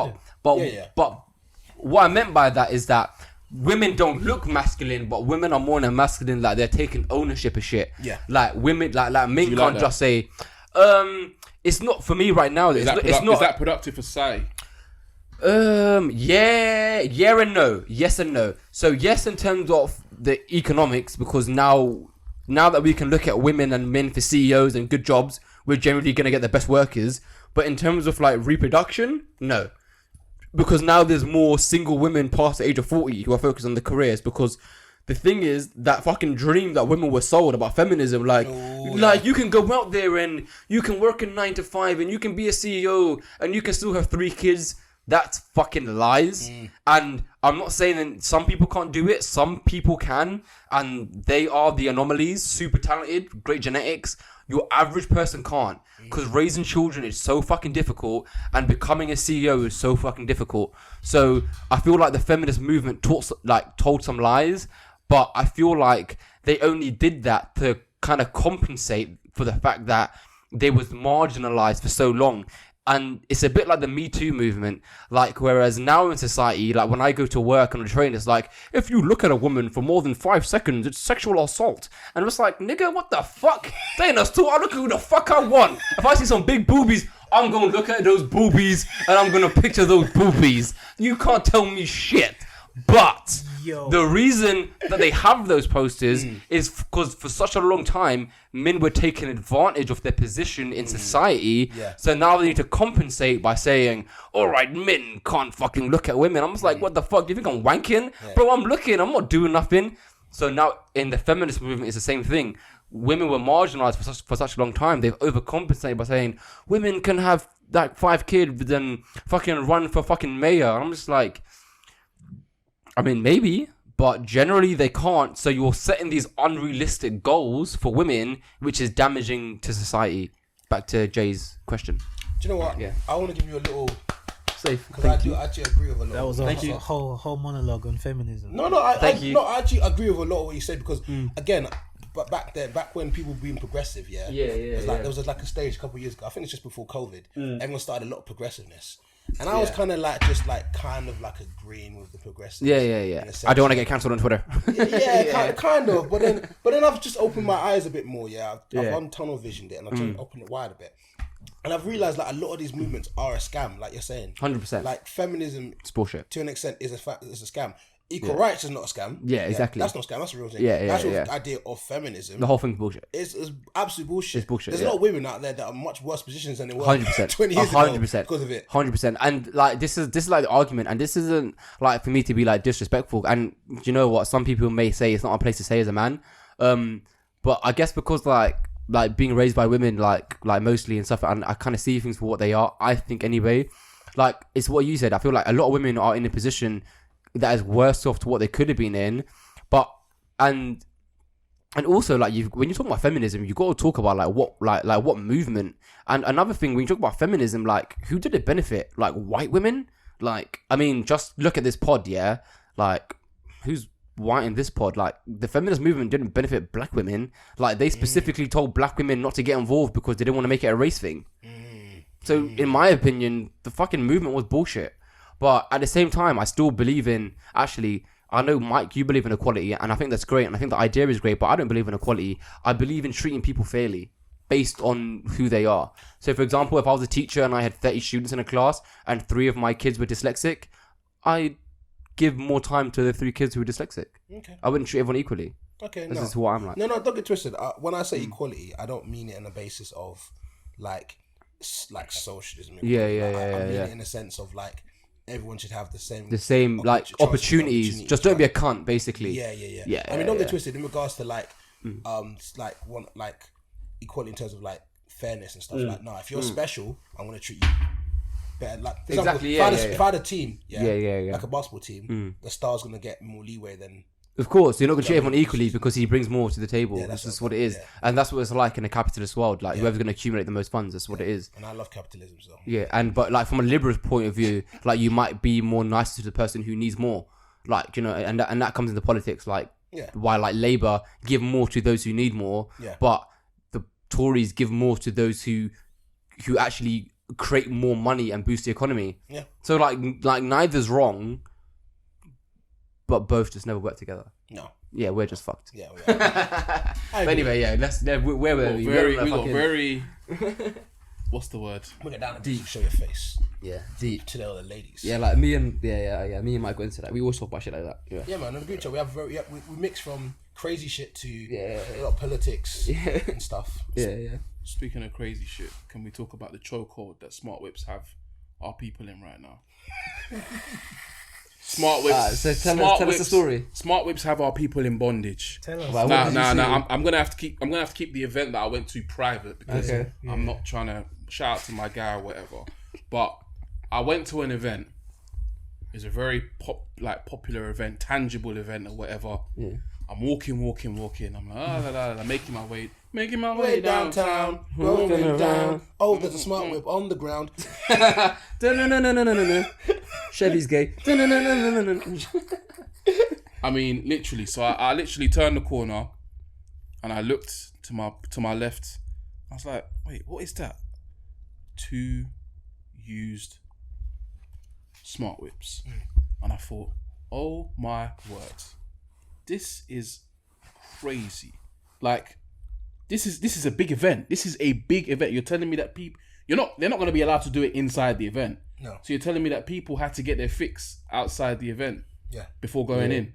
what I meant by that is that women don't look masculine, but women are more than masculine. Like they're taking ownership of shit. Yeah. Like women, like men you can't like just say, it's not for me right now. Is that productive for society? Yeah and no. Yes and no. So yes, in terms of the economics, because now that we can look at women and men for CEOs and good jobs, we're generally gonna get the best workers. But in terms of like reproduction, no. Because now there's more single women past the age of 40 who are focused on their careers, because the thing is that fucking dream that women were sold about feminism, like you can go out there and you can work in 9 to 5 and you can be a CEO and you can still have 3 kids. That's fucking lies. And I'm not saying that some people can't do it. Some people can, and they are the anomalies. Super talented, great genetics. Your average person can't, because raising children is so fucking difficult, and becoming a CEO is so fucking difficult. So I feel like the feminist movement told some lies, but I feel like they only did that to kind of compensate for the fact that they was marginalized for so long. And it's a bit like the Me Too movement, like, whereas now in society, like when I go to work on a train, it's like, if you look at a woman for more than 5 seconds, it's sexual assault. And I'm just like, nigga, what the fuck? They ain't us too. I look at who the fuck I want. If I see some big boobies, I'm gonna look at those boobies and I'm gonna picture those boobies. You can't tell me shit. But the reason that they have those posters is because for such a long time, men were taking advantage of their position in society. Yeah. So now they need to compensate by saying, all right, men can't fucking look at women. I'm just like, what the fuck? Do you think I'm wanking? Yeah. Bro, I'm looking. I'm not doing nothing. So now in the feminist movement, it's the same thing. Women were marginalized for such a long time. They've overcompensated by saying women can have like 5 kids and fucking run for fucking mayor. I'm just like, I mean, maybe, but generally they can't. So you're setting these unrealistic goals for women, which is damaging to society. Back to Jay's question. Do you know what? Yeah. I want to give you a little... Safe. Because I do actually agree with a lot. That was Thank you. a whole monologue on feminism. I actually agree with a lot of what you said, because again, but back when people were being progressive, there was like a stage a couple of years ago. I think it's just before COVID. Everyone started a lot of progressive-ness. And I was kind of like, agreeing with the progressive. Yeah. I don't want to get cancelled on Twitter. Kind of. But then I've just opened my eyes a bit more. I've untunnel visioned it, and I've just opened it wide a bit. And I've realised that a lot of these movements are a scam, like you're saying. 100%. Like feminism, It's bullshit. to an extent, is a scam. Equal rights is not a scam. Yeah, exactly. That's not a scam. That's a real thing. Yeah, The idea of feminism. The whole thing's bullshit. It's absolute bullshit. It's bullshit. There's a lot of women out there that are much worse positions than they were 100%. 20 years ago because of it. 100%. And like this is like the argument, and this isn't like for me to be like disrespectful. And you know what? Some people may say it's not a place to say as a man. But I guess because like being raised by women, like mostly and stuff, and I kind of see things for what they are. I think anyway, like it's what you said. I feel like a lot of women are in a position that is worse off to what they could have been in, but and also like when you talk about feminism, you got to talk about what movement. And another thing, when you talk about feminism, like who did it benefit? Like white women? Like I mean, just look at this pod, yeah. Like who's white in this pod? Like the feminist movement didn't benefit black women. Like they specifically told black women not to get involved because they didn't want to make it a race thing. So in my opinion, the fucking movement was bullshit. But at the same time, I still believe in, actually, I know, Mike, you believe in equality, and I think that's great, and I think the idea is great, but I don't believe in equality. I believe in treating people fairly, based on who they are. So, for example, if I was a teacher and I had 30 students in a class, and 3 of my kids were dyslexic, I'd give more time to the 3 kids who were dyslexic. Okay. I wouldn't treat everyone equally. Okay, This is what I'm like. No, don't get twisted. When I say equality, I don't mean it on the basis of, like socialism. I mean it in a sense of, like, everyone should have the same like opportunities. Just don't be a cunt, basically. Yeah. I mean, don't get twisted in regards to like equality in terms of like fairness and stuff. Like, no, if you're special, I'm gonna treat you better. Like, for example, if I had a team, like a basketball team, the star's gonna get more leeway than. Of course, you're not going to treat everyone equally because he brings more to the table. Yeah, that's just what what it is. yeah. And that's what it's like in a capitalist world. Like, whoever's going to accumulate the most funds, that's what it is. And I love capitalism, so. Yeah, but like from a liberal point of view, like you might be more nice to the person who needs more. Like, you know, and that comes into politics. Like, while like Labour give more to those who need more, but the Tories give more to those who actually create more money and boost the economy. Yeah. So like neither's wrong, but both just never work together. No. Yeah, we're just fucked. Yeah. But anyway, where were we? We got very. What's the word? Bring it down and deep. Show your face. Yeah, deep. To the ladies. Yeah, like me and me and Mike go into that. We always talk about shit like that. Yeah, man. On the group chat, we mix from crazy shit to a lot of politics and stuff. Yeah. Speaking of crazy shit, can we talk about the chokehold that Smartwhips have our people in right now? Smartwhips. So tell us the story. Smartwhips have our people in bondage. Tell us. Nah. I'm gonna have to keep the event that I went to private because I'm not trying to shout out to my guy or whatever. But I went to an event. It's a very popular event, tangible event or whatever. Yeah. I'm walking. I'm like, making my way downtown, rolling down. Oh, there's a smart whip on the ground. No. Chevy's gay. I mean, literally. So I literally turned the corner, and I looked to my left. I was like, wait, what is that? 2 used Smartwhips, and I thought, oh my word, this is crazy. Like, this is a big event. This is a big event. You're telling me that they're not going to be allowed to do it inside the event. No. So you're telling me that people had to get their fix outside the event. Yeah. Before going in.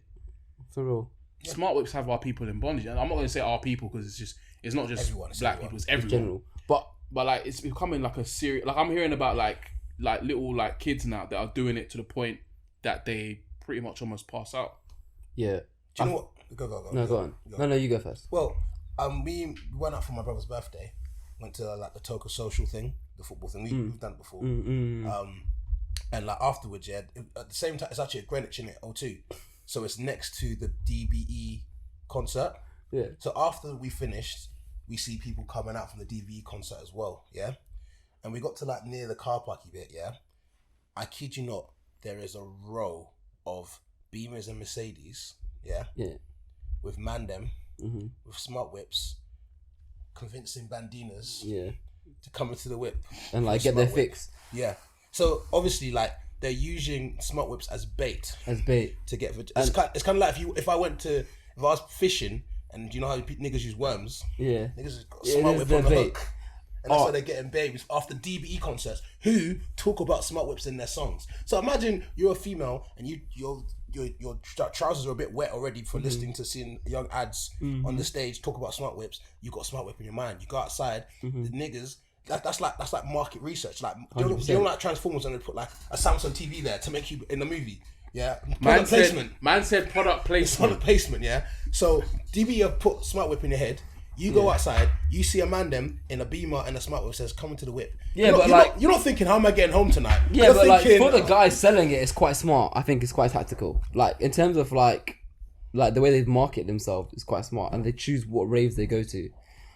For real. Yeah. Smartwhips have our people in bondage, and I'm not going to say our people because it's not just black people. It's everyone. General. But like it's becoming like a serious. Like I'm hearing about like little like kids now that are doing it to the point that they pretty much almost pass out. Yeah. Do you know what? Go. No, go on. No, you go first. Well, we went out for my brother's birthday. Went to like the Toka social thing, the football thing. We've done it before. And like afterwards, at the same time, it's actually at Greenwich in it, O2. So it's next to the DBE concert. Yeah. So after we finished, we see people coming out from the DBE concert as well. Yeah. And we got to like near the car parky bit. Yeah. I kid you not, there is a row of Beamers and Mercedes. Yeah. Yeah. With Mandem, with Smartwhips, convincing bandinas to come into the whip and like get their fix. Yeah. So obviously, like they're using Smartwhips as bait to get. It's kind of like if I was fishing and you know how niggas use worms. Yeah. Niggas got Smartwhip on the hook. And that's why they're getting babies after DBE concerts who talk about Smartwhips in their songs. So imagine you're a female and your trousers are a bit wet already for listening to seeing young ads on the stage talk about Smartwhips. You got Smartwhip in your mind. You go outside, the niggas. That's like market research. Like you know like Transformers and they put like a Samsung TV there to make you in the movie. Yeah, Man said product placement. Product placement. Yeah. So DB have put Smartwhip in your head. You go outside, you see a man them in a Beamer and a Smartwhip says, "Come into the whip." Yeah, you're not thinking, "How am I getting home tonight?" Yeah, you're but thinking, like for the guys selling it, it's quite smart. I think it's quite tactical. Like in terms of like the way they market themselves, it's quite smart, and they choose what raves they go to.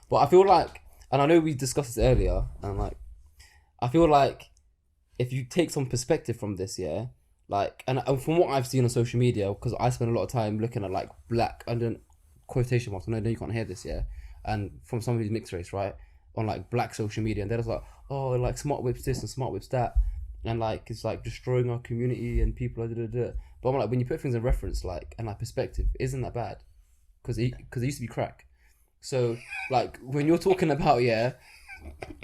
But I feel like, and I know we discussed this earlier, and like I feel like if you take some perspective from this, and from what I've seen on social media, because I spend a lot of time looking at like black under quotation marks. I know you can't hear this, and from some of these mixed race, right, on like black social media, and they're just like, oh, like Smartwhips this and Smartwhips that, and like it's like destroying our community and people are da. But I'm like, when you put things in reference, like and like perspective, isn't that bad? Because it used to be crack. So like when you're talking about I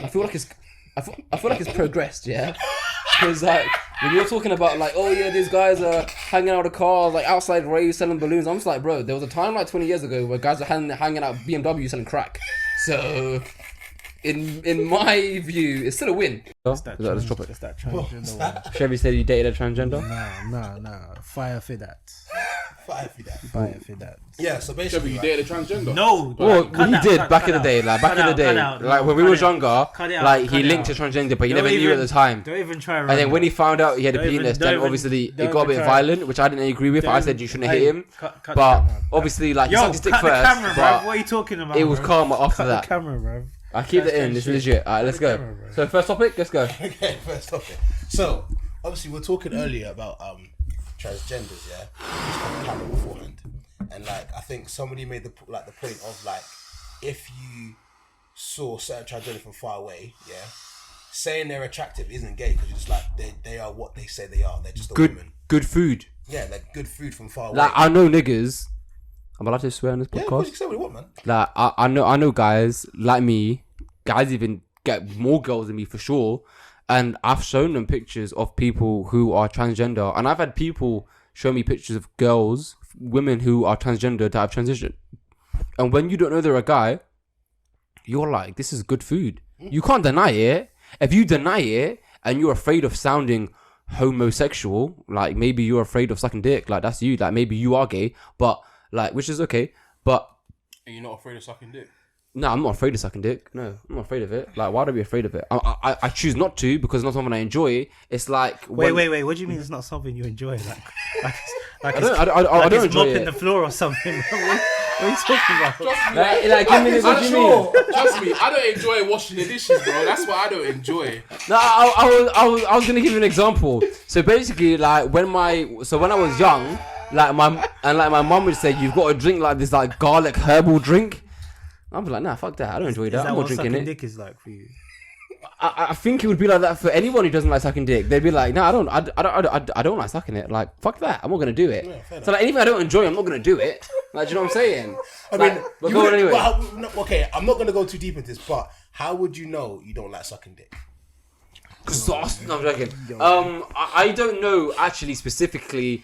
feel like it's progressed, because like when you're talking about like, oh yeah, these guys are hanging out of cars like outside raves selling balloons, I'm just like, bro, there was a time like 20 years ago where guys are hanging out BMW selling crack. So in my view, it's still a win. It's that Let's drop it. It's that transgender one. Chevy said he dated a transgender. Nah. Fire for that. Fire for that. Fire for that. Yeah, so Chevy, basically, you like, dated a transgender? No. Well, cut he out, did cut back in the out. day, like back Cut in the out, day, cut out. like No, when we cut was it out. younger, Cut it out, like he cut it linked out. to transgender, but he Don't never knew at even- the time. Don't even try. And then when he found out he had a Don't even- penis, don't then even- obviously it don't got a even bit try. violent, which I didn't agree with. Don't I even- said you shouldn't hey, hit him, cut the but camera. obviously, like he Yo, sucked his dick cut the first. camera, bro. But What are you talking about? it was bro? calm after Cut that. the camera, bro. I keep it That's in. that It's shit. legit. Alright, let's go. camera, bro. So first topic, let's go. okay, first topic. So obviously we're talking earlier about transgenders, yeah. Just on camera beforehand, and like I think somebody made the point of like if you saw certain transgender from far away, yeah, saying they're attractive isn't gay because you're just like they are what they say they are. They're just a woman. Good food. Yeah, they're good food from far away. Like I know niggas. I'm allowed to swear on this yeah, of course you podcast. can say what you want, man. Like I know guys like me. Guys even get more girls than me for sure. And I've shown them pictures of people who are transgender, and I've had people show me pictures of girls, women who are transgender that have transitioned. And when you don't know they're a guy, you're like, this is good food. You can't deny it. If you deny it and you're afraid of sounding homosexual, like maybe you're afraid of sucking dick, like that's you. Like maybe you are gay, but like which is okay. But And you're not afraid of sucking dick? no, I'm not afraid of sucking dick. No, I'm not afraid of it. Like, why would I be afraid of it? I choose not to because it's not something I enjoy. It's like Wait. What do you mean it's not something you enjoy? Like I don't it's enjoy mopping it. the floor or something. What are you talking about? Like, give me this. What do you mean? Trust me, I don't enjoy washing the dishes, bro. That's what I don't enjoy. No, I was gonna give you an example. So basically, like when I was young, like my mum would say, you've got to drink like this like garlic herbal drink. I'd be like, nah, fuck that. I don't enjoy Is that. that I'm not what drinking sucking it. dick is like for you? I think it would be like that for anyone who doesn't like sucking dick. They'd be like, no, I don't like sucking it. Like, fuck that. I'm not gonna do it. fair So like, anything I don't enjoy, I'm not gonna do it. Like, do you know what I'm saying? I Like, mean, but you go on wouldn't- anyway. well, no, okay, I'm not gonna go too deep into this, but how would you know you don't like sucking dick? Sauce. No, I'm joking. I don't know actually specifically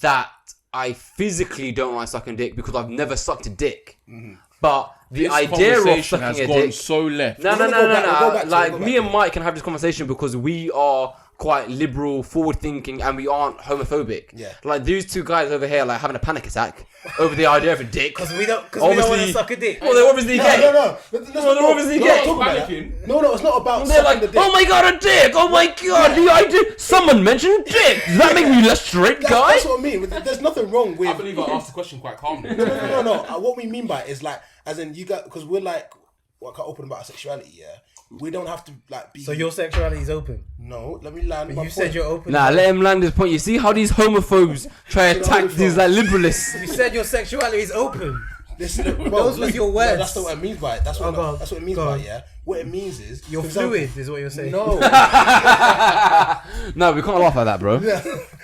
that I physically don't like sucking dick because I've never sucked a dick. But the This idea of conversation sucking has a gone dick. so left. No. We'll go back to it, Like we'll go me back and to it. Mike can have this conversation because we are quite liberal, forward thinking, and we aren't homophobic. Yeah. Like these two guys over here, like having a panic attack over the idea of a dick. Because we don't want to Obviously- suck a dick. Well, they're obviously gay. No. they're obviously gay. Talk about that. Panicking. No, it's not about They're sucking like, the dick. oh my god, a dick! Oh my god, the idea. Someone mentioned dick. Does that make me less straight, guy? That's what I mean. There's nothing wrong with. I believe I asked the question quite calmly. No. What we mean by it is like, as in you got, because we're like, what can't open about our sexuality, yeah. We don't have to like be. So your sexuality is open. No, let me land. But my you point. said you're open. Nah, let him land his point. You see how these homophobes try to attack these like liberalists. You said your sexuality is open. Those was your words. that's not what it means by it. That's what it means Go by on. it. Yeah. What it means is You're for example- fluid, is what you're saying. No. No, we can't laugh at that, bro.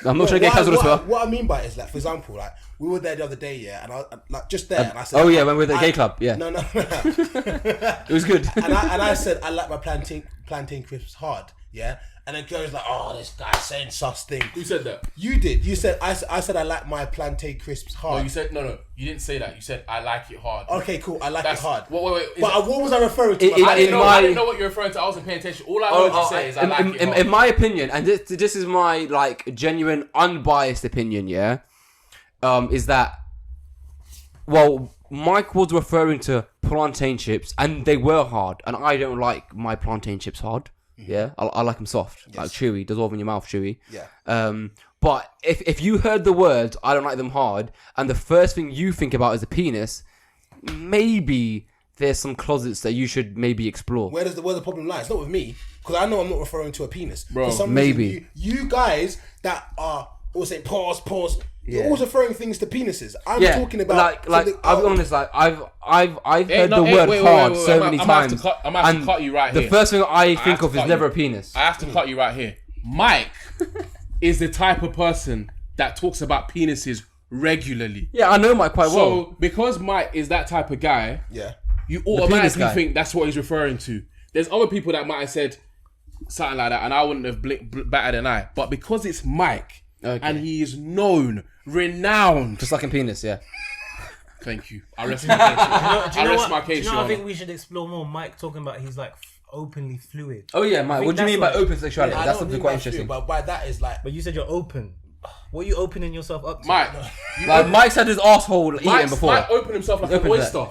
I'm not trying to get cancelled as well. What I mean by it is like, for example, like we were there the other day, yeah, and I like just there, and I said, Oh yeah, when we were at the gay club, yeah. No. It was good. and I said I like my plantain crisps hard, yeah. And then girls like, oh, this guy's saying sus thing. Who said that? You did. You said I said I like my plantain crisps hard. No, you said no. You didn't say that. You said I like it hard. Okay, cool. I like That's it hard. Wait. But what was I referring to? In I didn't know. my- I didn't know what you're referring to. I wasn't paying attention. All I heard you say is I like it hard. in my opinion, and this is my like genuine, unbiased opinion, yeah, is that Mike was referring to plantain chips, and they were hard, and I don't like my plantain chips hard. Yeah, I like them soft, like chewy, dissolve in your mouth, chewy. Yeah. But if you heard the words, I don't like them hard, and the first thing you think about is a penis, maybe there's some closets that you should maybe explore. Where the problem lie? It's not with me, because I know I'm not referring to a penis. Bro, For some maybe. reason, you guys that are always saying pause. You're always referring things to penises. I'm talking about I'll be honest, like I've heard no, the word wait, hard wait, so I'm many gonna have to times. cut- I'm gonna have to and cut you right the here. first thing I have think to of is cut never you. a penis. I have to cut you right here. Mike is the type of person that talks about penises regularly. Yeah, I know Mike quite well. So because Mike is that type of guy, yeah. you penis automatically guy. think that's what he's referring to. There's other people that might have said something like that, and I wouldn't have batted an eye. But because it's Mike, Okay. and he is known, renowned For sucking penis, yeah. Thank you. I rest my case. Do you know I rest what? my Do case, you know Your what I Honour. think we should explore more? Mike talking about he's like openly fluid. Oh yeah, Mike. think What do you mean by that's what- open sexuality? I That's don't something mean quite by interesting. few, but by that is like But you said you're open. What are you opening yourself up to? Mike, Like Mike's had his asshole eaten before. Mike opened himself like an Opened oyster,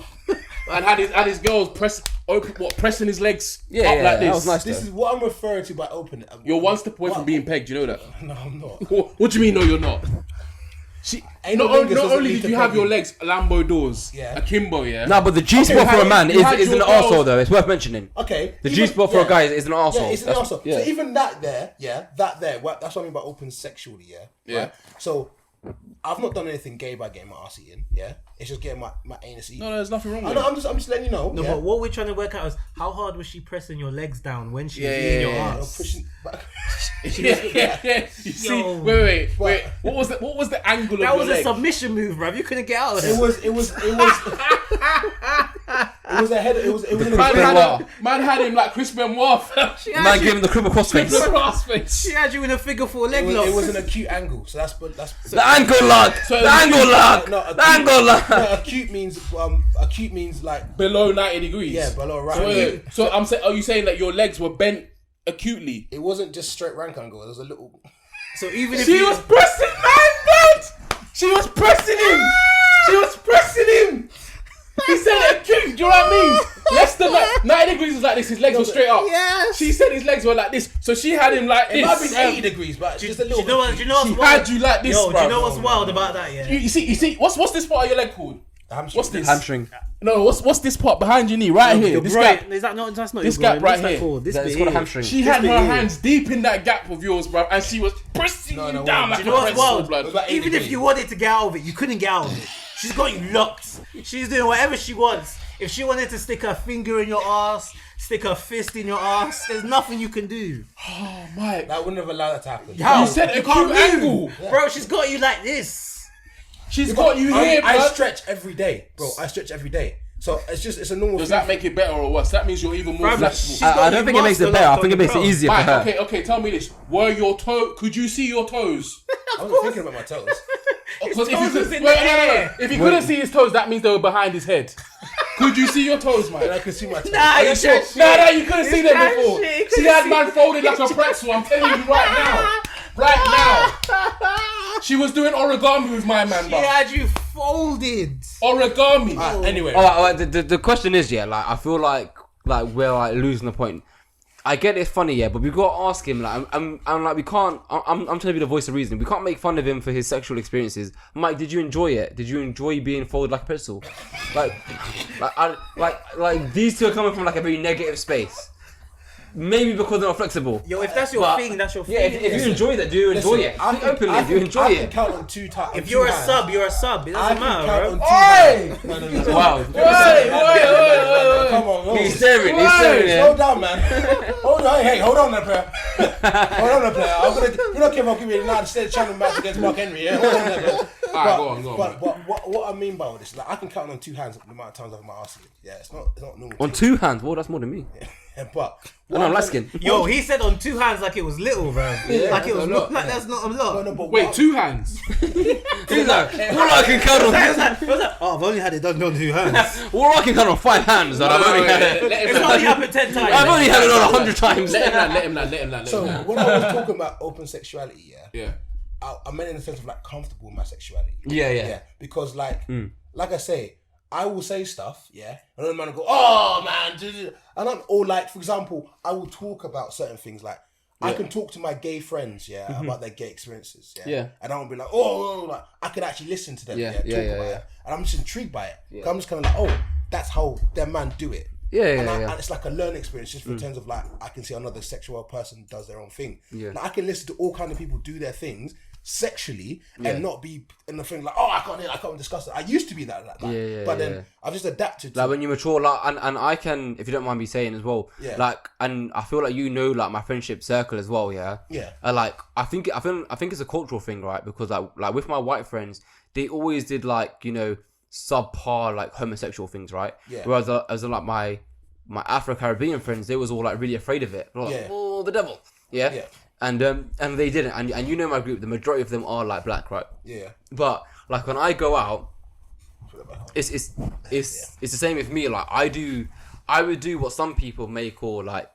and had his girls pressing his legs Yeah, up yeah, like that this. was nice. this is what I'm referring to by open. You're one step away from being pegged. You know that. No, I'm not. What do you mean? No, you're not. Anal Not fingers doesn't only lead did to you have your pegging. legs Lambo doors, Yeah. akimbo, yeah. No, but the G spot Okay, for a man you had is an your arsehole girls- though. It's worth mentioning. Okay. The even- G spot for a guy is an arsehole. Yeah, it's an That's- arsehole. yeah. So even that there, that's what I mean by open sexually, yeah. Yeah. Right? So I've not done anything gay by getting my arse eaten, yeah. It's just getting my anus eaten. No, there's nothing wrong I with know, it. I'm just letting you know. No, yeah? but what we're trying to work out is how hard was she pressing your legs down when she was Yeah, eating your yeah, I'm ass? pushing back. Yeah. You see, Yo. wait. What was the angle That of was your a leg? submission move, bruv. You couldn't get out of It it. was it was a head. It was in Man a had, man had him like Chris Benoit. Man gave him the cripple cross face. She had you in a figure four leg lock. it was an acute angle, so that's The ankle lock. So The ankle lock. No, The ankle lock. no, acute means like Below 90 degrees. yeah, below right. So, I'm saying, are you saying that your legs were bent acutely? It wasn't just straight rank angle. There was a little. So even if She you was pressing man, blood. She was pressing him. She was pressing him. He said acute. Do you know what I mean? Less than 90 degrees was like this. His legs were straight up. Yes. She said his legs were like this. So she had him like It this. might have been 80 degrees, but just a do little. you know what? Do you know what's She wild? had you like this, Yo, do bruv. you know what's wild about that? Yeah. You see, what's this part of your leg called? What's this? Hamstring. No, what's this part behind your knee? Right here. Your This groin. gap. Is that not? That's not This your groin. gap right What's that here. called? This It's bit called a here. hamstring. She had bit her here. hands deep in that gap of yours, bruv, and she was pressing No, you no, down wait. like Do you know a what's pretzel, wild? blood. It was like 80 Even if degrees. you wanted to get out of it, you couldn't get out of it. She's got you locked. She's doing whatever she wants. If she wanted to stick her finger in your ass, stick her fist in your ass, there's nothing you can do. Oh, Mike. That wouldn't have allowed that to happen. How? You said You acute can't angle. move. Bro, she's got you like this. She's got you here, I blood. stretch every day, bro. I stretch every day. So it's a normal Does thing. that make it better or worse? That means you're even more Bruv, flexible. she's got I you don't think it makes it master better. I locked think it on the makes it ground. easier for Mike, her. okay, tell me this. Were your toe? Could you see your toes? I wasn't thinking about my toes. Because if you toes could, was in wait, the air. If you couldn't see his toes, that means they were behind his head. Could you see your toes, Mike? And I could see my toes. Nah, Are you you sure? can't No, shit. you couldn't see You them can't before. shit. You She couldn't had see- man folded like a pretzel. I'm telling you right now. Right now. She was doing origami with my man, She bro. had you folded. Origami. Anyway, All right, the question is, yeah, like I feel like we're like losing the point. I get it's funny, yeah, but we got to ask him. Like, I'm like, we can't. I'm trying to be the voice of reason. We can't make fun of him for his sexual experiences. Mike, did you enjoy it? Did you enjoy being folded like a pretzel? Like these two are coming from like a very negative space. Maybe because they're not flexible. Yo, if that's your But- thing, that's your Yeah, thing. if you enjoy that, do you enjoy it? I Speak openly. Do you enjoy I can it? count on two times. If you're a sub, you're a sub. It I doesn't can count matter, on bro. two hands. No. Wow. Come on, He's staring. He's staring. Slow down, man. Hold on, hey, hold on, there, player. Hold on, there, player. You don't care if I'll give you a United States channel match against Mark Henry. Yeah, hold on, there, player. Alright, go on. But what I mean by all this, like I can count on two hands the amount of times I've my arse. Yeah, it's not normal. On two hands. Well, that's more than me. But And I'm Laskin. Yo, he said on two hands like it was little, bro. Like it was not. Like that's not a lot. no, but Wait, what- 2 hands. He's like, all I can count on. Oh, I've only had it done on two hands. All I can count on 5 hands. And I've only had it. It's only happened 10 times. I've only had it on 100 times. Let him land. So when I was talking about open sexuality, Yeah. I meant in the sense of like comfortable with my sexuality. Yeah. Because like I say, I will say stuff, yeah, and then the man will go, oh man, and I'm all like, for example, I will talk about certain things like I can talk to my gay friends, about their gay experiences, Yeah. and I won't be like, oh, like I can actually listen to them, Yeah, talk yeah, about yeah. it, and I'm just intrigued by it. I'm just kind of like, oh, that's how their man do it. Yeah. And it's like a learning experience just in terms of like I can see another sexual person does their own thing. Yeah. Like, I can listen to all kind of people do their things sexually and not be in the thing like, oh, I can't discuss it. I used to be that like that. Yeah, but then yeah. I've just adapted to Like when you mature, like, and I can, if you don't mind me saying as well, Yeah. like, and I feel like like my friendship circle as well, yeah. Yeah. Like I think it's a cultural thing, right? Because like with my white friends, they always did like subpar like homosexual things, right? Yeah. Whereas as like my Afro-Caribbean friends, they was all like really afraid of it. Like, Yeah. oh, the devil. Yeah. Yeah. And they didn't, and my group, the majority of them are like black, right? Yeah. But like when I go out, it's the same with me. Like I would do what some people may call like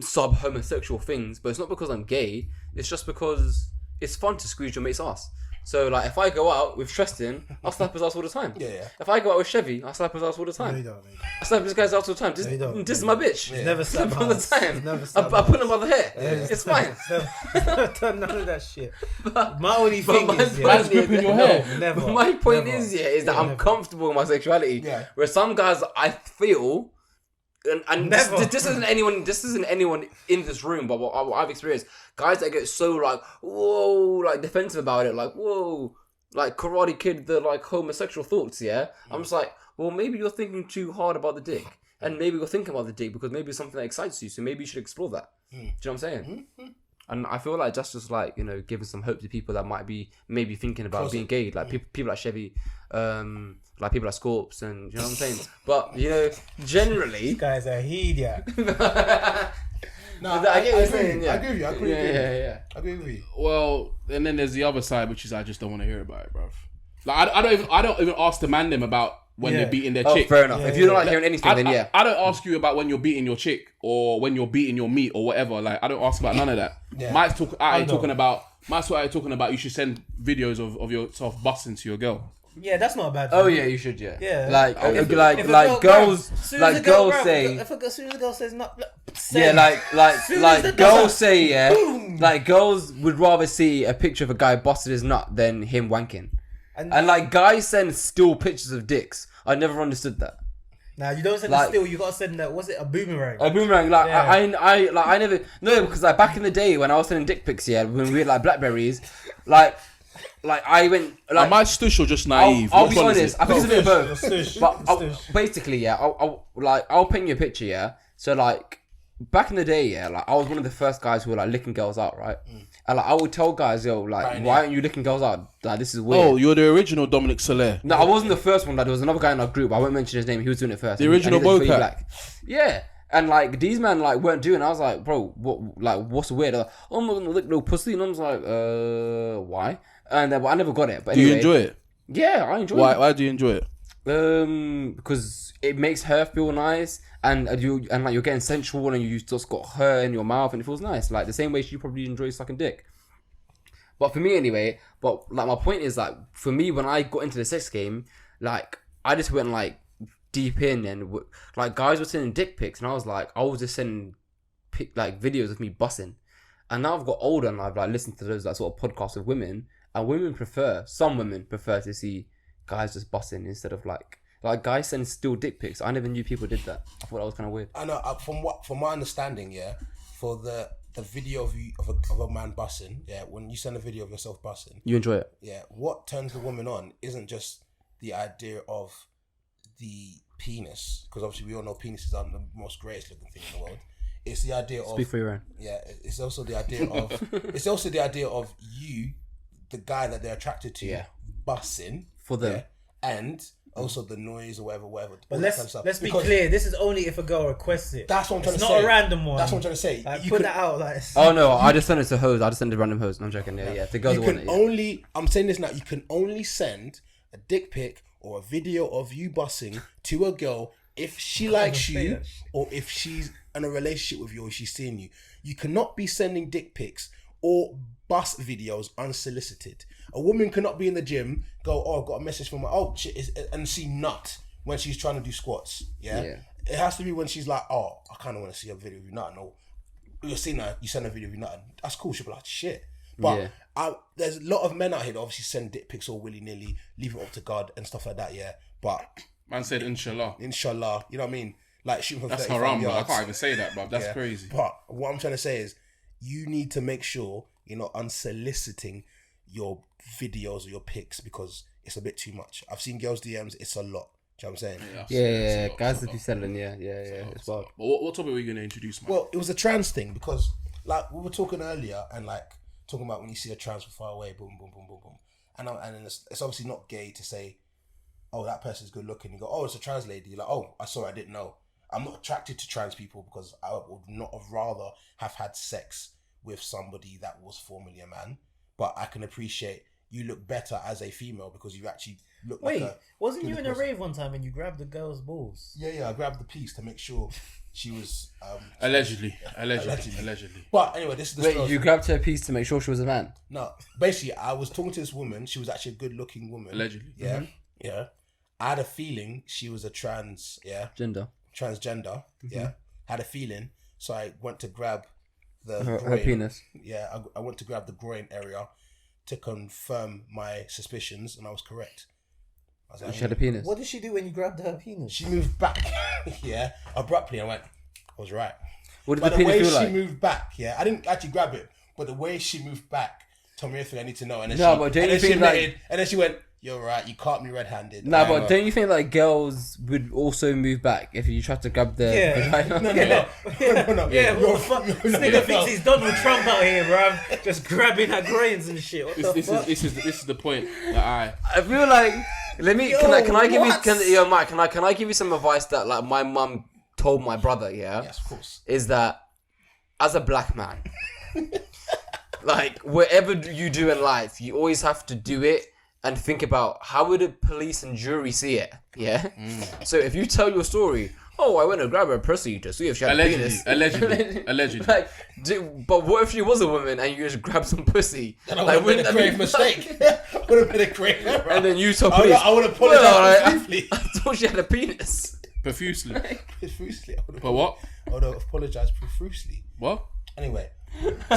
sub homosexual things, but it's not because I'm gay. It's just because it's fun to squeeze your mate's ass. So like if I go out with Tristan, I'll slap his ass all the time. Yeah. If I go out with Chevy, I'll slap his ass all the time. No, you don't. I slap this guy's ass all the time. This is my bitch. He's never slapped all the ass. time. He's never I slapped put him by the hair. ass. It's fine. He's never done none of that shit. My only thing my is, point yeah, is- gripping your hair. no, never. But my point Never. is that I'm Never. comfortable with my sexuality. Yeah. Where some guys I feel, and Never. this isn't anyone in this room, but what I've experienced, guys that get so like whoa, like defensive about it, like whoa, like Karate Kid, the like homosexual thoughts. Yeah, I'm just like, well, maybe you're thinking too hard about the dick, and maybe you're thinking about the dick because maybe it's something that excites you, so maybe you should explore that. Do you know what I'm saying? And I feel like that's just like, you know, giving some hope to people that might be maybe thinking about being gay, like people like Chevy, like people like Scorps, and you know what I'm saying. But you know, generally, Guys are idiot. No, I get what you're saying. I Yeah, agree with you. I agree with you. yeah. I agree with you. Well, and then there's the other side, which is I just don't want to hear about it, bruv. Like I don't even ask the man them about when Yeah. they're beating their Oh, chick. fair enough. If you don't like hearing anything, then yeah. I don't ask you about when you're beating your chick or when you're beating your meat or whatever. Like I don't ask about none of that. Yeah. Mike's talking about you should send videos of yourself busting to your girl. Yeah, that's not a bad. Oh thing. yeah, you should. Yeah. Yeah. Like If a like girl- girls, bruv, soon as like a girl- girls bruv, say. as soon as a girl says not, Yeah, say, like soon as the girls girl- say, yeah, Boom. like girls would rather see a picture of a guy busted his nut than him wanking. And like guys send still pictures of dicks. I never understood that. Nah, you don't send Like- it still. You gotta send that. Was it a boomerang? A boomerang, like Yeah. I never because like back in the day when I was sending dick pics, yeah, when we had like Blackberries, like I went like Am I stush or just naive? I'll Which be one is honest. it? I think it's a bit of both. Stush, But stush. basically, yeah, I'll paint you a picture, yeah. So like back in the day, yeah, like I was one of the first guys who were like licking girls out, right? And like I would tell guys, yo, like Right, why aren't you licking girls out? Like this is weird. Oh, you're the original Dominic Soler. No, I wasn't the first one. Like there was another guy in our group. I won't mention his name. He was doing it first. The original And he looked pretty Bocat. black. Yeah. And like these men like weren't doing it. I was like, bro, what's weird? They're like, oh, I'm not gonna lick no pussy. And I was like, why? And then, but I never got it. But Do anyway, you enjoy it? Yeah, I enjoy Why? it. Why do you enjoy it? Because it makes her feel nice, and like you're getting sensual, and you just got her in your mouth, and it feels nice. Like the same way she probably enjoys sucking dick. But for me anyway, but like my point is like for me when I got into the sex game, like I just went like deep in and like guys were sending dick pics, and I was just sending like videos of me bussing. And now I've got older and I've like listened to those like sort of podcasts with women, and some women prefer to see guys just bussing instead of like guys send still dick pics. I never knew people did that. I thought that was kind of weird. I know. From my understanding, yeah, for the video of you of a man bussing, yeah, when you send a video of yourself bussing, You enjoy it? yeah, what turns the woman on isn't just the idea of the penis, because obviously we all know penises aren't the most greatest looking thing in the world. It's the idea of Speak for your own. yeah. It's also the idea of you, the guy that they're attracted to, Yeah. bussing For them. yeah, and also the noise or whatever. But all that kind of stuff. let's be Because clear. This is only if a girl requests it. That's what I'm trying It's to not say. a random one. That's what I'm trying to say. Like, You put can- that out. Like, Oh no, I just sent it to hoes. I just sent it to random hoes. No, I'm joking. Yeah. The girls You want can it. Yeah. only. I'm saying this now. You can only send a dick pic or a video of you bussing to a girl if she likes even say you that shit. or if she's in a relationship with you or she's seeing you. You cannot be sending dick pics or bus videos unsolicited. A woman cannot be in the gym, go, oh, I've got a message from my shit, and see nut when she's trying to do squats. Yeah. It has to be when she's like, oh, I kind of want to see a video of you nutting. Or you're seeing her, you send a video of you nutting. That's cool. She'll be like, shit. But there's a lot of men out here that obviously send dick pics all willy nilly, leave it up to God and stuff like that. Yeah. But Man said inshallah. inshallah, you know what I mean? Like shooting from That's 35 haram, bro. I yards. can't even say that, bro. That's Yeah. crazy. But what I'm trying to say is, you need to make sure you're not unsoliciting your videos or your pics because it's a bit too much. I've seen girls' DMs, it's a lot. Do you know what I'm saying? Yeah, guys that be selling. Yeah. It's wild. But what topic are you going to introduce, man? Well, it was a trans thing because, like, we were talking earlier and, like, talking about when you see a trans from far away, boom, boom, boom, boom, boom. And then it's obviously not gay to say, oh, that person's good looking. You go, oh, it's a trans lady. You're like, oh, I saw it, I didn't know. I'm not attracted to trans people because I would not have rather have had sex with somebody that was formerly a man. But I can appreciate you look better as a female because you actually look Wait, like a... wasn't good you in a person. rave one time and you grabbed the girl's balls? Yeah, I grabbed the piece to make sure she was... Allegedly. But anyway, this is the Wait, story. you grabbed her piece to make sure she was a man. No, basically, I was talking to this woman. She was actually a good-looking woman. Allegedly. Yeah, yeah. I had a feeling she was a transgender. Yeah, had a feeling. So I went to grab the Her groin. penis. Yeah, I went to grab the groin area to confirm my suspicions, and I was correct. I was like, She had a penis. What did she do when you grabbed her penis? she moved back, yeah, abruptly. I went, I was right. What did But the the way penis she feel like? moved back, yeah, I didn't actually grab it, but the way she moved back told me everything I need to know. And then No, she, but don't and you then she think, like- admitted, and then she went, "You're right. You caught me red-handed." Nah, I but know. don't you think like girls would also move back if you tried to grab the vagina? No. Yeah, You're- what the fuck? no, This no, nigga no. thinks he's Donald Trump out here, bruv. Just grabbing her groins and shit. What the fuck? This is the point that I feel like can I give what? you Mike, can I give you some advice that like my mum told my brother, yeah? Yes, of course. Is that as a black man, like whatever you do in life, you always have to do it and think about how would the police and jury see it, yeah? So if you tell your story, oh, I went to grab her pussy to see if she had a penis. allegedly. Like, but what if she was a woman and you just grabbed some pussy? That Like, would have been a grave be- mistake. Would have been a grave error. And then you told I police. would apologize "Well, profusely. I thought she had a penis. Profusely. Profusely. But what? I would have apologized profusely. What? Anyway,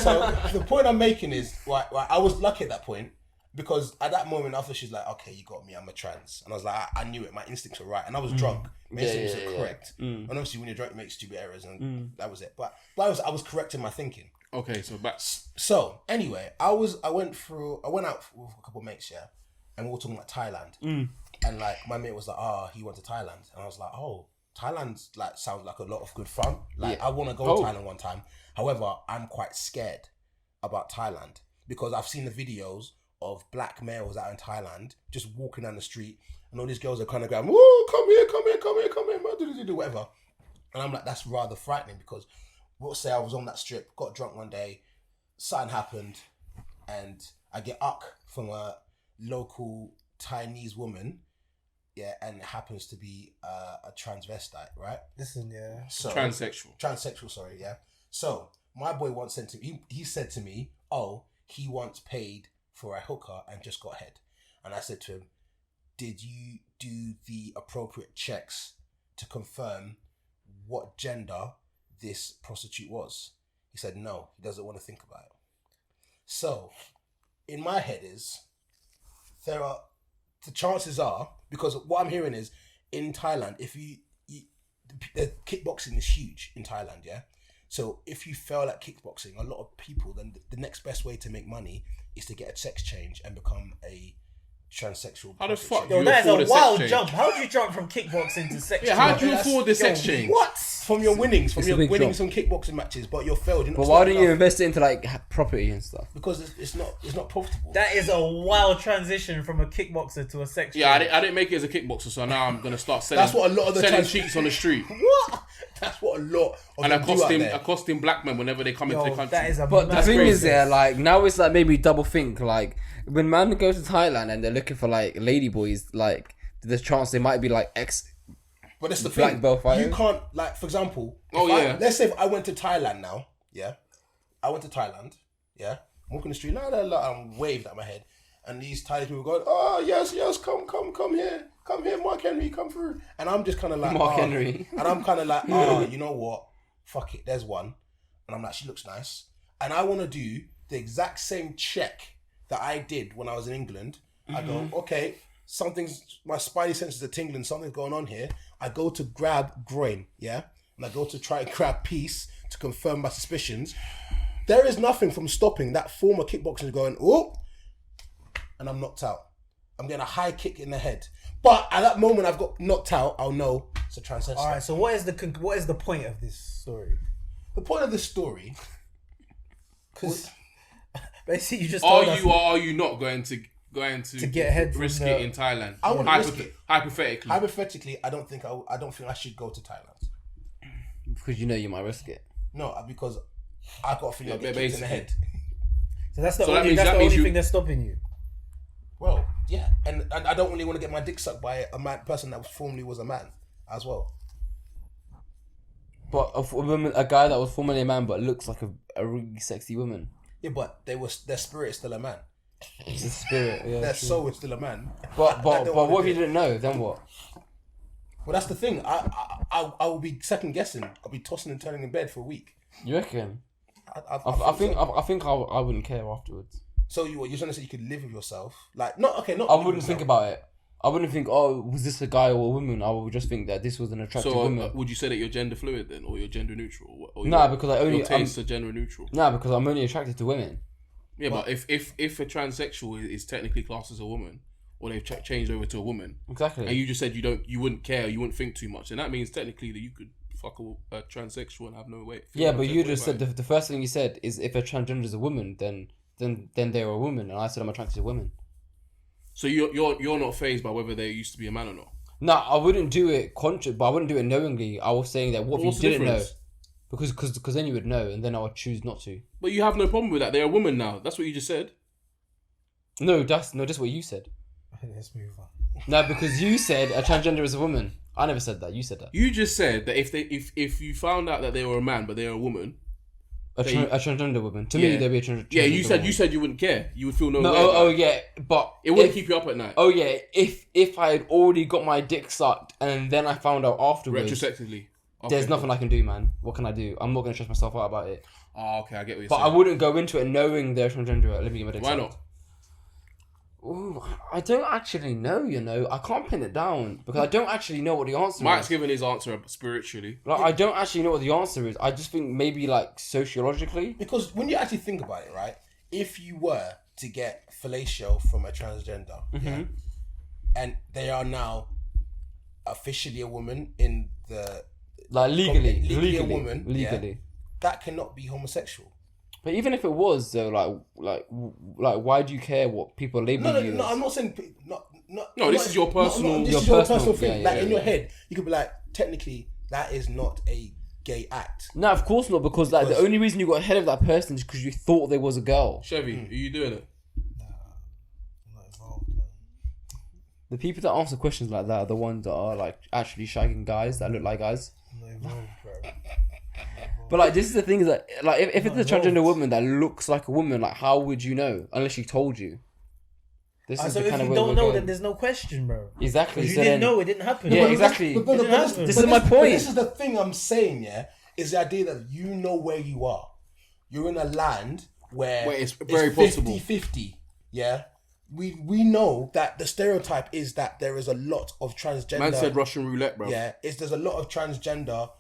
so the point I'm making is, right, I was lucky at that point because at that moment after she's like, okay, you got me, I'm a trans. And I was like, I knew it, my instincts were right. And I was drunk. My instincts were correct. And obviously when you're drunk, you make stupid errors and that was it. But I was correct in my thinking. Okay, so back. So anyway, I went out with a couple of mates, yeah, and we were talking about Thailand. And like my mate was like, he went to Thailand. And I was like, Thailand like sounds like a lot of good fun. Like I want to go to Thailand one time. However, I'm quite scared about Thailand because I've seen the videos of black males out in Thailand just walking down the street and all these girls are kind of going, "Whoa, come here, do whatever." And I'm like, that's rather frightening because we'll say I was on that strip, got drunk one day, something happened, and I get from a local Chinese woman. Yeah, and it happens to be a transvestite, right? Listen, yeah. So Transsexual. Sorry, yeah. So my boy once said to me, he said to me, he once paid for a hooker and just got head. And I said to him, did you do the appropriate checks to confirm what gender this prostitute was? He said no, he doesn't want to think about it. So in my head is the chances are, because what I'm hearing is in Thailand, if you the kickboxing is huge in Thailand, yeah. So if you fail at kickboxing, a lot of people, then the next best way to make money is to get a sex change and become a transsexual. How the fuck? Yo, You that afford is a a sex wild change? jump. How do you jump from kickboxing to sex? Yeah, how change? do you afford the sex change? What? From your winnings, It's a big from kickboxing matches, but you're failed. You're not But why smart don't you enough invest it into like property and stuff? because it's not profitable. That is a wild transition from a kickboxer to a sex. Yeah, change. I didn't make it as a kickboxer, so now I'm gonna start selling. That's what a lot of the selling trans- cheats on the street, What? That's what a lot of and them do out there. accosting black men whenever they come into the Yo, country. that is a But the mad thing is, process. yeah, like now it's like maybe double think. Like when man goes to Thailand and they're looking for like lady boys, like there's a chance they might be like But that's the black thing. belt fighters. You can't, like, for example, let's say if I went to Thailand now, yeah. I went to Thailand, yeah. I'm walking the street, I'm waved at my head. And these Thai people going, oh, yes, come here, Mark Henry, come through. And I'm just kind of like, Mark Henry. And I'm kind of like, you know what? Fuck it, there's one. And I'm like, she looks nice. And I want to do the exact same check that I did when I was in England. I go, okay, my spidey senses are tingling, something's going on here. I go to grab groin, yeah? And I go to try and grab peace to confirm my suspicions. There is nothing from stopping that former kickboxer going, oh, and I'm knocked out. I'm getting a high kick in the head. But at that moment I've got knocked out, I'll know it's a transvestite. All right. So what is the point of this story? The point of this story, Because basically you just told us Are you not going to get ahead from risk the- it in Thailand? I wouldn't risk it. Hypothetically. hypothetically, I don't think I should go to Thailand. because you know you might risk it. No, because I got a feeling I'll get kicked in the basically. head. So that's the So that only means that's the you- only thing that's stopping you. Well, Yeah, and I don't really want to get my dick sucked by a person that formerly was a man as well. But a guy that was formerly a man but looks like a really sexy woman. Yeah, but their spirit is still a man. It's a spirit. Yeah. Their soul is still a man. But what if you didn't know? Then what? Well, that's the thing. I will be second guessing. I'll be tossing and turning in bed for a week. You reckon? I think so. I think I wouldn't care afterwards. So you're trying to say you could live with yourself? Like, I wouldn't think about it. I wouldn't think, oh, was this a guy or a woman? I would just think that this was an attractive woman. Would you say that you're gender fluid then, or you're gender neutral? Or because your tastes are gender neutral. Because I'm only attracted to women. Yeah, but if a transsexual is technically classed as a woman, or they've changed over to a woman, exactly, and you just said you wouldn't care, you wouldn't think too much, and that means technically that you could fuck a transsexual and have no weight. Yeah, but you just said the first thing you said is if a transgender is a woman, then they're a woman, and I said I'm attracted to women. So you're not fazed by whether they used to be a man or not? No, I wouldn't do it conscious, but I wouldn't do it knowingly. I was saying that what if you didn't know? Because then you would know, and then I would choose not to. But you have no problem with that. They're a woman now. That's what you just said. No, that's what you said. Let's move on. No, because you said a transgender is a woman. I never said that. You said that. You just said that if you found out that they were a man but they're a woman, a transgender woman. To me, they'd be a transgender. Yeah, you woman. said you wouldn't care. You would feel no. Yeah, but it wouldn't keep you up at night. Oh yeah, if I had already got my dick sucked and then I found out afterwards, retrospectively, there's nothing I can do, man. What can I do? I'm not gonna stress myself out about it. Oh, okay, I get what you're saying. But I wouldn't go into it knowing they're transgender. Let me get my dick Why sucked. not? Ooh, I don't actually know, I can't pin it down because I don't actually know what the answer Mike's is. given his answer spiritually. Like, I don't actually know what the answer is. I just think maybe like sociologically. Because when you actually think about it, right? If you were to get fellatio from a transgender, yeah, and they are now officially a woman in the... Like legally a woman. Legally. Yeah, that cannot be homosexual. But even if it was, though, like, why do you care what people label you? No, I'm not saying this is your personal. This is your personal thing. Yeah, in your head, you could be like, technically, that is not a gay act. No, of course not, because the only reason you got ahead of that person is because you thought there was a girl. Chevy, are you doing it? Nah, I'm not involved, man. The people that answer questions like that are the ones that are like actually shagging guys that look like guys. I'm not involved, bro. But like, this is the thing is that like, if it's a transgender woman that looks like a woman, like, how would you know unless she told you? This is So the if kind of you way don't we're know, going. then there's no question, bro. Exactly. Because So you didn't then, know, it didn't happen. Yeah, exactly. This is my point. But this is the thing I'm saying, yeah, is the idea that you know where you are. You're in a land where it's very possible. 50-50, yeah? We know that the stereotype is that there is a lot of transgender... Man said Russian roulette, bro. Yeah, there's a lot of transgender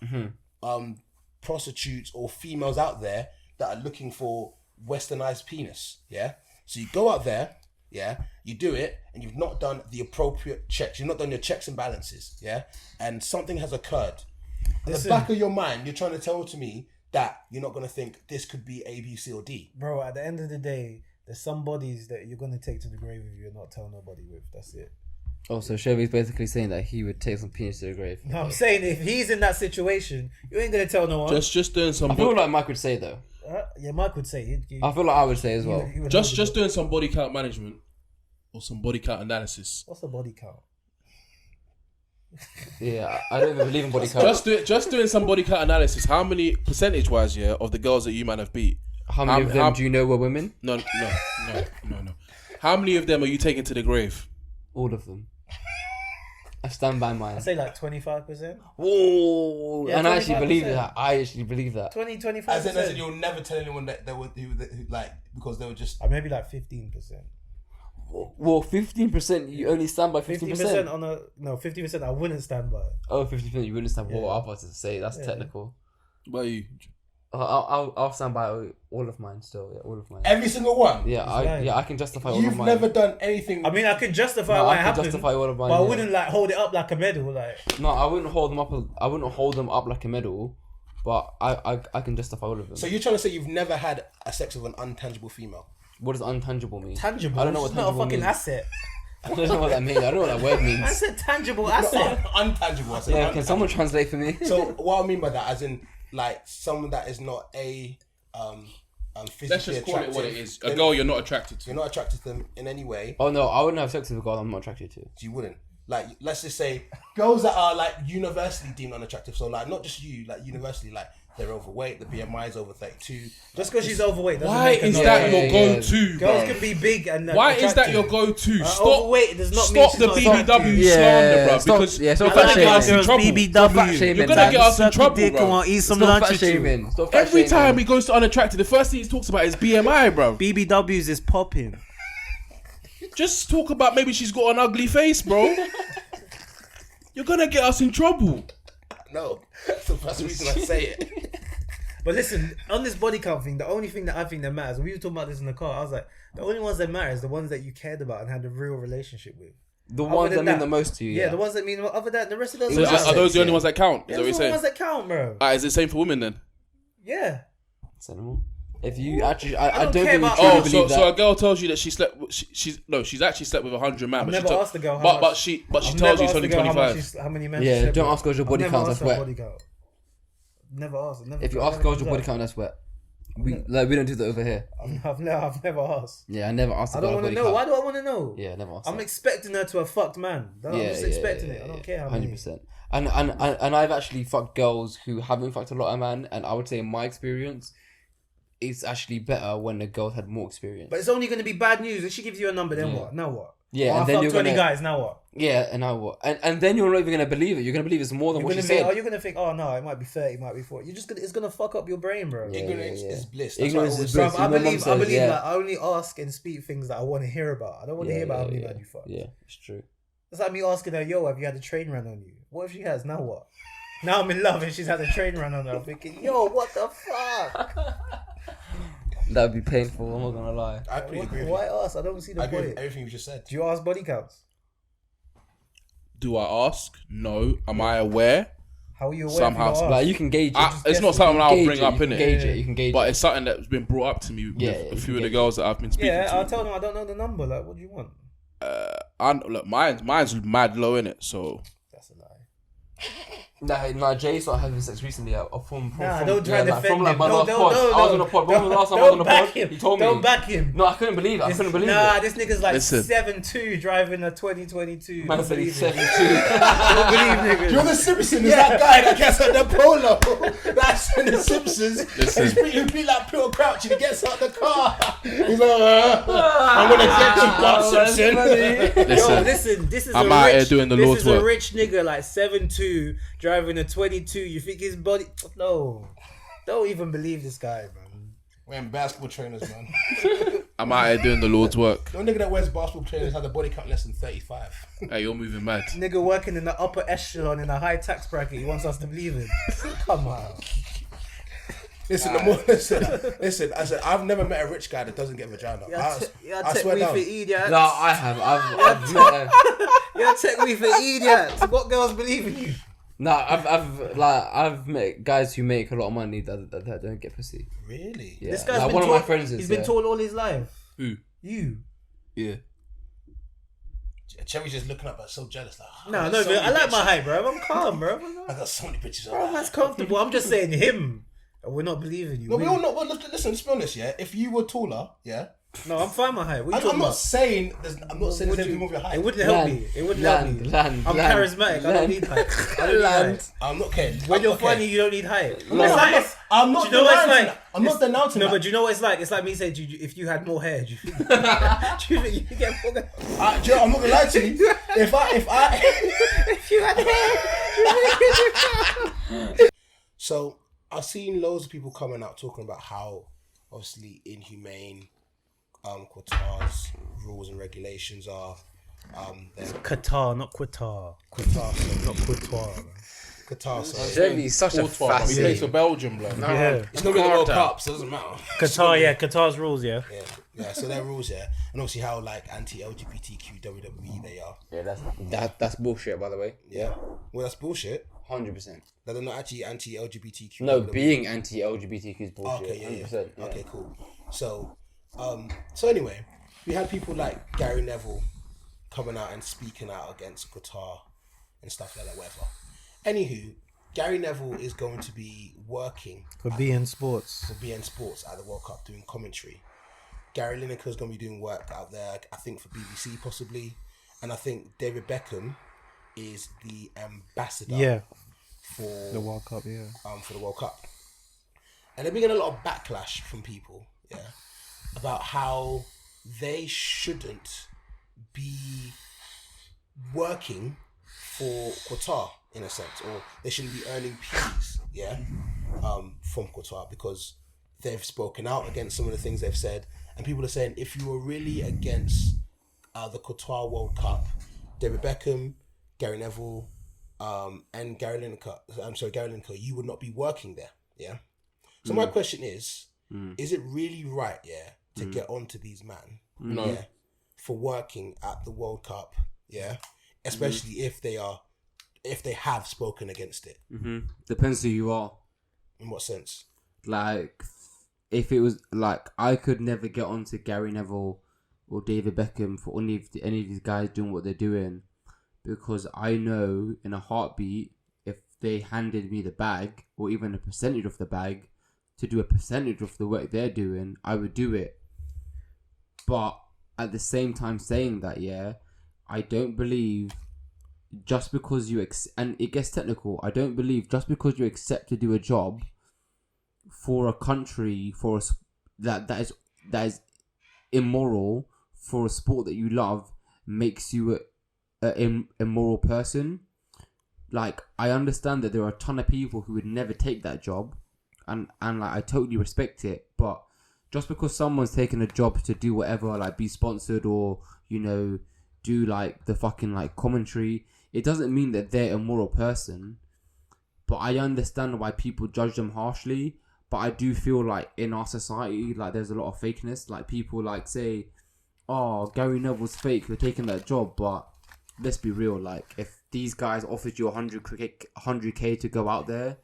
prostitutes or females out there that are looking for westernized penis, yeah? So you go out there, yeah, you do it, and you've not done the appropriate checks. You've not done your checks and balances, yeah? And something has occurred. In the back of your mind, you're trying to tell to me that you're not going to think this could be A, B, C, or D. Bro, at the end of the day, there's some bodies that you're going to take to the grave with you and not tell nobody with. That's it. Oh, so Chevy's basically saying that he would take some penis to the grave. No, I'm saying if he's in that situation, you ain't going to tell no one. Just doing some. I feel like Mike would say though. Yeah, Mike would say it. I feel like I would say as well. Just doing some body count management or some body count analysis. What's the body count? Yeah, I don't even believe in body count. Just doing some body count analysis. How many percentage wise, yeah, of the girls that you man have beat? How many of them do you know were women? No. How many of them are you taking to the grave? All of them. I stand by mine. I say like 25%. Whoa! Yeah, and I actually 25%. believe that. I actually believe that. 25%. As in you'll never tell anyone that they were who like, because they were just... Maybe like 15%. Well, 15%, you only stand by 15%. 50% on a... No, 50% I wouldn't stand by. Oh, 50%, you wouldn't stand by. Yeah. What I was about to say, that's technical. Well, you. I'll stand by all of mine still. Yeah, all of mine. Every single one? Yeah, I can justify all of You've mine. never done anything... I mean, I can justify No, why I it can happened. justify all of mine. But I yeah. wouldn't like hold it up like a medal. Like, No, I wouldn't hold them up. I wouldn't hold them up like a medal. But I can justify all of them. So you're trying to say you've never had a sex with an untangible female? What does untangible mean? tangible. I don't know It's what not a tangible fucking means. asset. I don't know what that means. I don't know what that word I means. said tangible asset. Untangible, I said. Yeah, can someone translate for me? So what I mean by that, as in, like, someone that is not a physically Let's just call it what it attractive, is. A then girl you're not attracted to. you're not attracted to them in any way. Oh no, I wouldn't have sex with a girl I'm not attracted to. You wouldn't. Like, let's just say girls that are like universally deemed unattractive. So like, not just you, like universally, like they're overweight. The BMI is over 32. Just because she's overweight doesn't Why make her is not that attractive. your go-to? Girls bro? can be big and Why is that attractive. your go-to? Stop. Overweight does not mean Stop she's the not BBW attractive. slander, bro. stop- Because yeah, stop you're fat gonna get us in shaming. trouble. BBW. shaming. You're gonna get us in trouble, dick and bro. want to eat some Stop lunch fat with you. shaming. Stop fat Every shaming. time he goes to unattractive, the first thing he talks about is BMI, bro. BBWs is popping. Just talk about maybe she's got an ugly face, bro. You're gonna get us in trouble. No, that's the first reason I say it. But listen, on this body count thing, the only thing that I think that matters, we were talking about this in the car, I was like, the only ones that matter is the ones that you cared about and had a real relationship with. The Other ones than that mean the most to you. Yeah, the ones that mean, other than that, the rest of those So Just are those sex, the only yeah. ones that count? Is yeah, that what you're those are the saying? ones that count, bro. Is it the same for women then? Yeah. Animal. If you actually, I don't don't care think you about- truly Oh, believe that. so a girl tells you that she slept. She's actually slept with 100 men. I've But never she asked the girl how but much- she I've tells never you it's asked only the girl how much 25. how many men Yeah, she slept don't with. ask girls your I've body never count, asked that's her wet. body count. Never asked. Never, If you I've ask never girls your done body count, that's wet. We don't do that over here. I've never asked. Yeah, I never asked. I the don't girl want to body know. count. Why do I want to know? Yeah, never asked. I'm that. expecting her to have fucked man. I'm just expecting it. I don't care how many. 100%. And I've actually fucked girls who haven't fucked a lot of man, and I would say in my experience, it's actually better when the girl had more experience. But it's only going to be bad news. If she gives you a number, then what? Now what? Yeah, Oh, and I then fucked you're 20 gonna- guys. Now what? Yeah, and now what? And then you're not even gonna believe it. You're gonna believe it's more than You're what gonna she think, said. you're gonna think, oh no, it might be 30, it might be 40. You're just gonna, it's gonna fuck up your brain, bro. Ignorance yeah. is bliss. That's Ignorance what I is always bliss. say. Bro, I My mum believe says, yeah. that I only ask and speak things that I want to hear about. I don't want to hear about how many man you fuck. Yeah, it's true. It's like me asking her, yo, have you had a train run on you? What if she has? Now what? Now I'm in love and she's had a train run on her. I'm thinking, yo, what the fuck? That would be painful. I'm not gonna lie. I completely agree with Why you. ask? I don't see the I agree with point. everything you just said. Do you ask body counts? Do I ask? No. Am I aware? How are you aware? Somehow, if you don't Like ask? you can gauge it. It's guess not you something can I'll gauge bring it, up you in can it. gauge it. You can gauge But it. it's something that's been brought up to me with Yeah, a you few can of the gauge girls that I've been speaking Yeah, I'll to. tell them I don't know the number. Like, what do you want? Look, mine's mad low in it. So That's a lie. Nah, Jay started having sex recently. From Nah, don't try to like, defend from like him. my Don't- last don't- pod. don't- I was on a pod. When was the last time I was on a back pod? him. He told me. Don't back him. No, I couldn't believe it. I couldn't believe Nah, it. this nigga's like Listen. 7'2" driving a 2022. Man Don't said he's believe it. 72. Don't believe niggas. You're the Simpsons. Is that guy that gets out the polo? That's in the Simpsons. Listen. He's be like Peter Crouch and he gets out the car. He's like, I'm gonna get you, Bart that's Simpson. funny. Yo, listen, this is I'm a out rich, here doing the this Lord's is a work. rich nigga like 7'2" driving a 22. You think his body? No, don't even believe this guy, man. Wearing basketball trainers, man. I'm out here doing the Lord's work. No nigga that wears basketball trainers has a body count less than 35. Hey, you're moving mad. Nigga working in the upper echelon in a high tax bracket. He wants us to believe him. Come on. Listen, listen. I said I've never met a rich guy that doesn't get vagina. You're I tech swear me down. for idiot. No, I have. I've met. You're tech me for idiot. What girls believe in you? No, I've met guys who make a lot of money that don't get pussy. Really? Yeah. This guy's Like, been one of tall, my friends is. He's been tall all his life. Who? You. Yeah. Cherry's just looking up, but so jealous. Like, oh, No, there's no, so I many like my bitches. height, bro. I'm calm, bro. I got so many bitches. Bro, that's comfortable. I'm just saying him. We're not believing you. No, we all know. Well, listen, let's be honest. Yeah, if you were taller, yeah, No, I'm fine my height. What are you I'm talking not about? saying. I'm not saying there's anything wrong with your height. It wouldn't help Land, me. It wouldn't help me. land, I'm land, charismatic. I don't land. need height. I don't need height. I'm not okay. When you're okay. funny, you don't need height. No, I'm not Do you know what it's denouncing like? that. I'm not denouncing No, that. but do you know what it's like? It's like me saying, if you had more hair, do you think, do you think you could get more hair? Do you know, I'm not gonna lie to you. If I If you had hair. So I've seen loads of people coming out talking about how obviously inhumane Qatar's rules and regulations are. Qatar, not Qatar. Qatar, not Qatar. Qatar, sorry. Jeremy's such a He plays fascinating. for Belgium, blood. Yeah. It's not really the World Cup, so it doesn't matter. Qatar, yeah, Qatar's rules, yeah. Yeah. So their rules, yeah, and obviously how like anti-LGBTQ WWE they are. Yeah, that's bullshit, by the way. Yeah. Well, that's bullshit. 100%. That they're not actually anti-LGBTQ. No, WWE. being anti-LGBTQ is bullshit. Okay, yeah. 100%. Yeah. Okay, cool. So anyway, we had people like Gary Neville coming out and speaking out against Qatar and stuff like that, whatever. Anywho, Gary Neville is going to be working For BN Sports. for BN Sports at the World Cup doing commentary. Gary Lineker is going to be doing work out there, I think, for BBC possibly. And I think David Beckham is the ambassador Yeah. for The World Cup, yeah. for the World Cup. And they're getting a lot of backlash from people, about how they shouldn't be working for Qatar in a sense, or they shouldn't be earning P's, from Qatar because they've spoken out against some of the things they've said, and people are saying if you were really against the Qatar World Cup, David Beckham, Gary Neville, and Gary Lineker, you would not be working there, So my question is it really right, to get onto these men, for working at the World Cup, especially if they have spoken against it? Depends who you are. In what sense? Like, if it was like I could never get onto Gary Neville or David Beckham for any of these guys doing what they're doing, because I know in a heartbeat if they handed me the bag or even a percentage of the bag to do a percentage of the work they're doing, I would do it. But at the same time saying that, I don't believe just because you and it gets technical, I don't believe just because you accept to do a job for a country that is immoral for a sport that you love makes you a immoral person. Like, I understand that there are a ton of people who would never take that job, and like I totally respect it, but just because someone's taken a job to do whatever, like be sponsored or do like the fucking like commentary, it doesn't mean that they're a moral person. But I understand why people judge them harshly. But I do feel like in our society, like there's a lot of fakeness. Like people like say, "Oh, Gary Neville's fake. You're taking that job." But let's be real. Like if these guys offered you 100k to go out there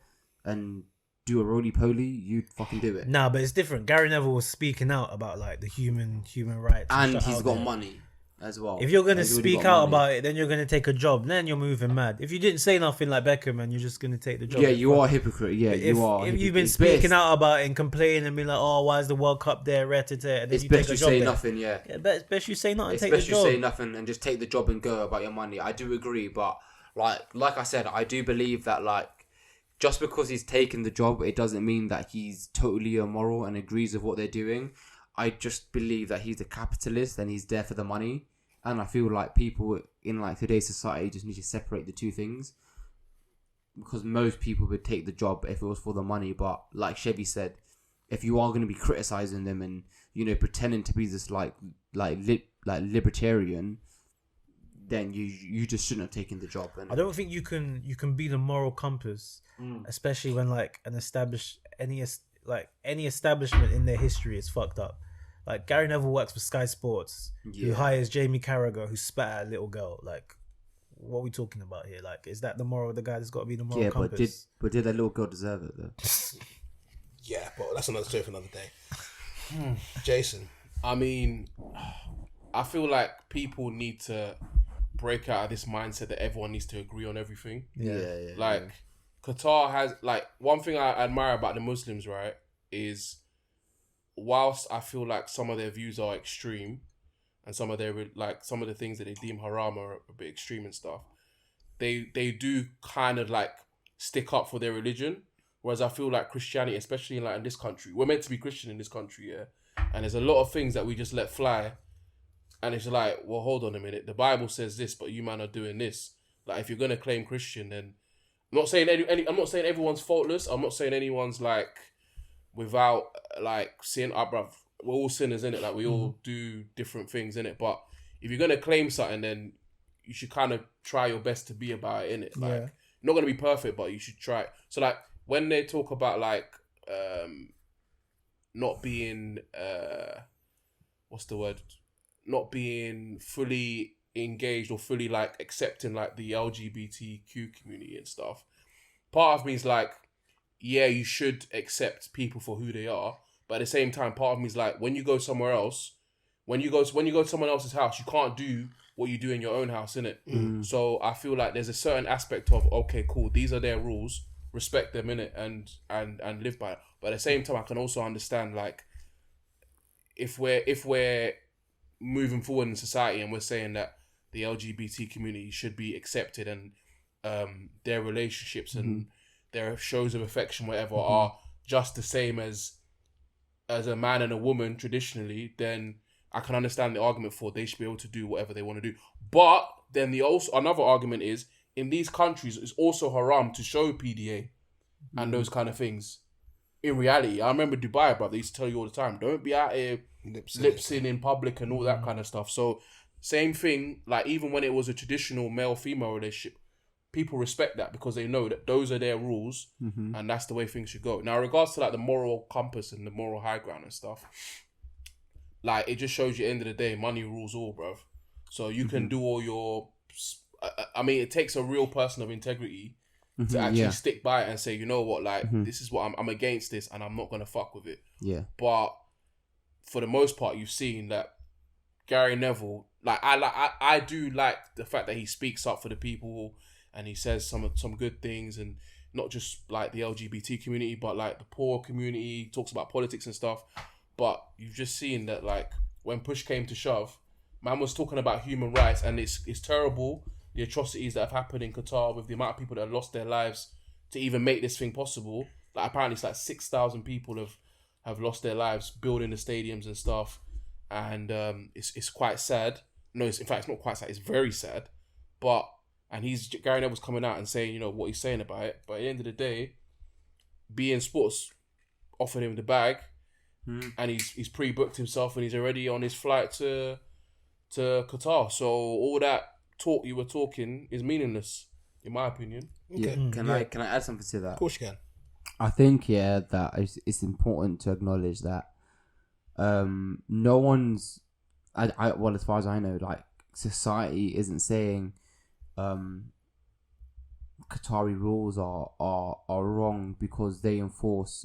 and do a roly-poly, you'd fucking do it. Nah, but it's different. Gary Neville was speaking out about like the human rights, and shit he's out got there. money as well. If you're gonna He's already speak got out money. about it, then you're gonna take a job. Then you're moving mad. If you didn't say nothing like Beckham and you're just gonna take the job, Yeah, you are a hypocrite. Yeah, you are. If you've been speaking out about it and complaining and being like, "Oh, why is the World Cup there?" And then it's you best take a you job say there. nothing. Yeah. Best you say nothing. It's Take the best you job. say nothing and just take the job and go about your money. I do agree, but like I said, I do believe that like just because he's taken the job, it doesn't mean that he's totally immoral and agrees with what they're doing. I just believe that he's a capitalist and he's there for the money. And I feel like people in like today's society just need to separate the two things, because most people would take the job if it was for the money. But like Chevy said, if you are going to be criticizing them and pretending to be this like libertarian, then you just shouldn't have taken the job. And I don't think you can be the moral compass, especially when like any establishment in their history is fucked up. Like Gary Neville works for Sky Sports, who hires Jamie Carragher, who spat at a little girl. Like, what are we talking about here? Like, is that the moral? The guy that's got to be the moral compass? But did that little girl deserve it though? Yeah, but that's another story for another day. Jason, I mean, I feel like people need to break out of this mindset that everyone needs to agree on everything. Yeah. Like, Qatar has, like, one thing I admire about the Muslims, right, is whilst I feel like some of their views are extreme and some of the things that they deem haram are a bit extreme and stuff, they do kind of like stick up for their religion. Whereas I feel like Christianity, especially in this country, we're meant to be Christian in this country, and there's a lot of things that we just let fly. And it's like, well, hold on a minute. The Bible says this, but you man are doing this. Like, if you're gonna claim Christian, then I'm not saying I'm not saying everyone's faultless. I'm not saying anyone's like without like sin. Bruv, we're all sinners, innit? Like, we all do different things, innit? But if you're gonna claim something, then you should kind of try your best to be about it, innit? Like, you're not gonna be perfect, but you should try. So like when they talk about like not being what's the word? Not being fully engaged or fully like accepting like the LGBTQ community and stuff. Part of me is like, yeah, you should accept people for who they are, but at the same time, part of me is like, when you go somewhere else, when you go to someone else's house, you can't do what you do in your own house, innit? So I feel like there's a certain aspect of, okay, cool, these are their rules, respect them in it and live by it. But at the same time, I can also understand like if we're moving forward in society and we're saying that the LGBT community should be accepted and their relationships and their shows of affection, whatever, are just the same as a man and a woman traditionally, then I can understand the argument for they should be able to do whatever they want to do. But then another argument is in these countries it's also haram to show PDA and those kind of things. In reality, I remember Dubai, bro. They used to tell you all the time, don't be out here lip-syncing in public and all that kind of stuff. So same thing, like even when it was a traditional male-female relationship, people respect that because they know that those are their rules and that's the way things should go. Now, in regards to like the moral compass and the moral high ground and stuff, like it just shows you at the end of the day, money rules all, bro. So you can do all your... I mean, it takes a real person of integrity to actually stick by it and say, you know what, like this is what I'm against this and I'm not going to fuck with it. Yeah. But for the most part, you've seen that Gary Neville, like I do like the fact that he speaks up for the people and he says some good things, and not just like the LGBT community, but like the poor community, talks about politics and stuff. But you've just seen that like when push came to shove, man was talking about human rights, and it's terrible, the atrocities that have happened in Qatar with the amount of people that have lost their lives to even make this thing possible. Like apparently it's like 6,000 people have lost their lives building the stadiums and stuff, and it's quite sad. No, in fact it's not quite sad. It's very sad. But Gary Neville's coming out and saying, you know, what he's saying about it. But at the end of the day, beIN Sports offered him the bag, and he's pre-booked himself and he's already on his flight to Qatar. So all that talk you were talking is meaningless, in my opinion. Yeah. Can I add something to that? Of course you can. I think that it's important to acknowledge that no one's well, as far as I know, like society isn't saying Qatari rules are wrong because they enforce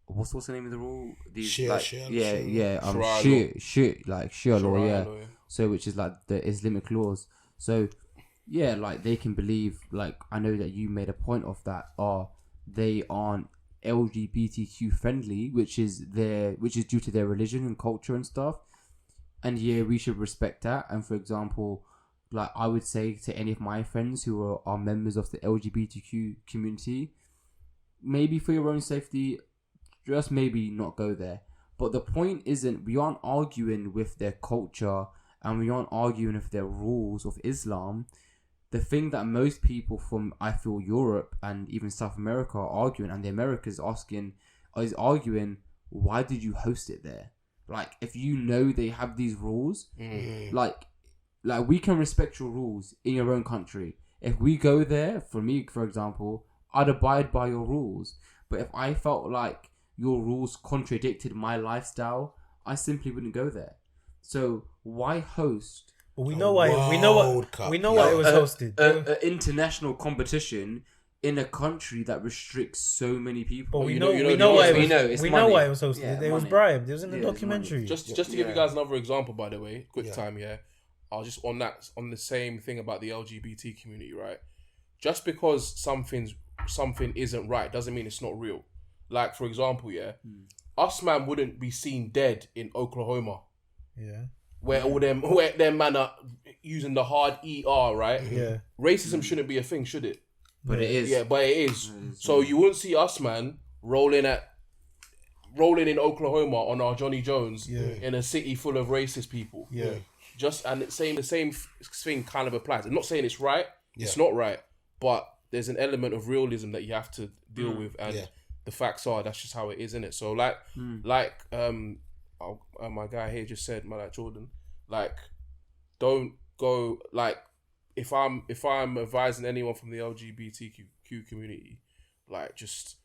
what's the name of the rule? Shia law, yeah. So which is like the Islamic laws. So yeah, like they can believe, like I know that you made a point of that, they aren't LGBTQ friendly, which is due to their religion and culture and stuff. And yeah, we should respect that. And for example, like I would say to any of my friends who are members of the LGBTQ community, maybe for your own safety, just maybe not go there. But the point isn't, we aren't arguing with their culture and we aren't arguing with their rules of Islam. The thing that most people from, I feel, Europe and even South America are arguing, and the Americans is arguing, why did you host it there? Like, if you know they have these rules, like we can respect your rules in your own country. If we go there, for me, for example, I'd abide by your rules. But if I felt like your rules contradicted my lifestyle, I simply wouldn't go there. So why host? But we know why it was hosted. An international competition in a country that restricts so many people. But we know why it was hosted. Yeah, it was bribed. It was in the documentary. Just to give you guys another example, by the way, quick time, yeah. I'll just on the same thing about the LGBT community, right? Just because something isn't right doesn't mean it's not real. Like, for example, us man wouldn't be seen dead in Oklahoma. Yeah. Where them man are using the hard ER, right? Yeah. Racism shouldn't be a thing, should it? But it is. Yeah, but it is. So you wouldn't see us, man, rolling in Oklahoma on our Johnny Jones in a city full of racist people. Yeah. The same thing kind of applies. I'm not saying it's right. Yeah. It's not right. But there's an element of realism that you have to deal with, and the facts are that's just how it is, isn't it? So my guy here just said, Jordan, like, don't go, like, if I'm advising anyone from the LGBTQ community, like, just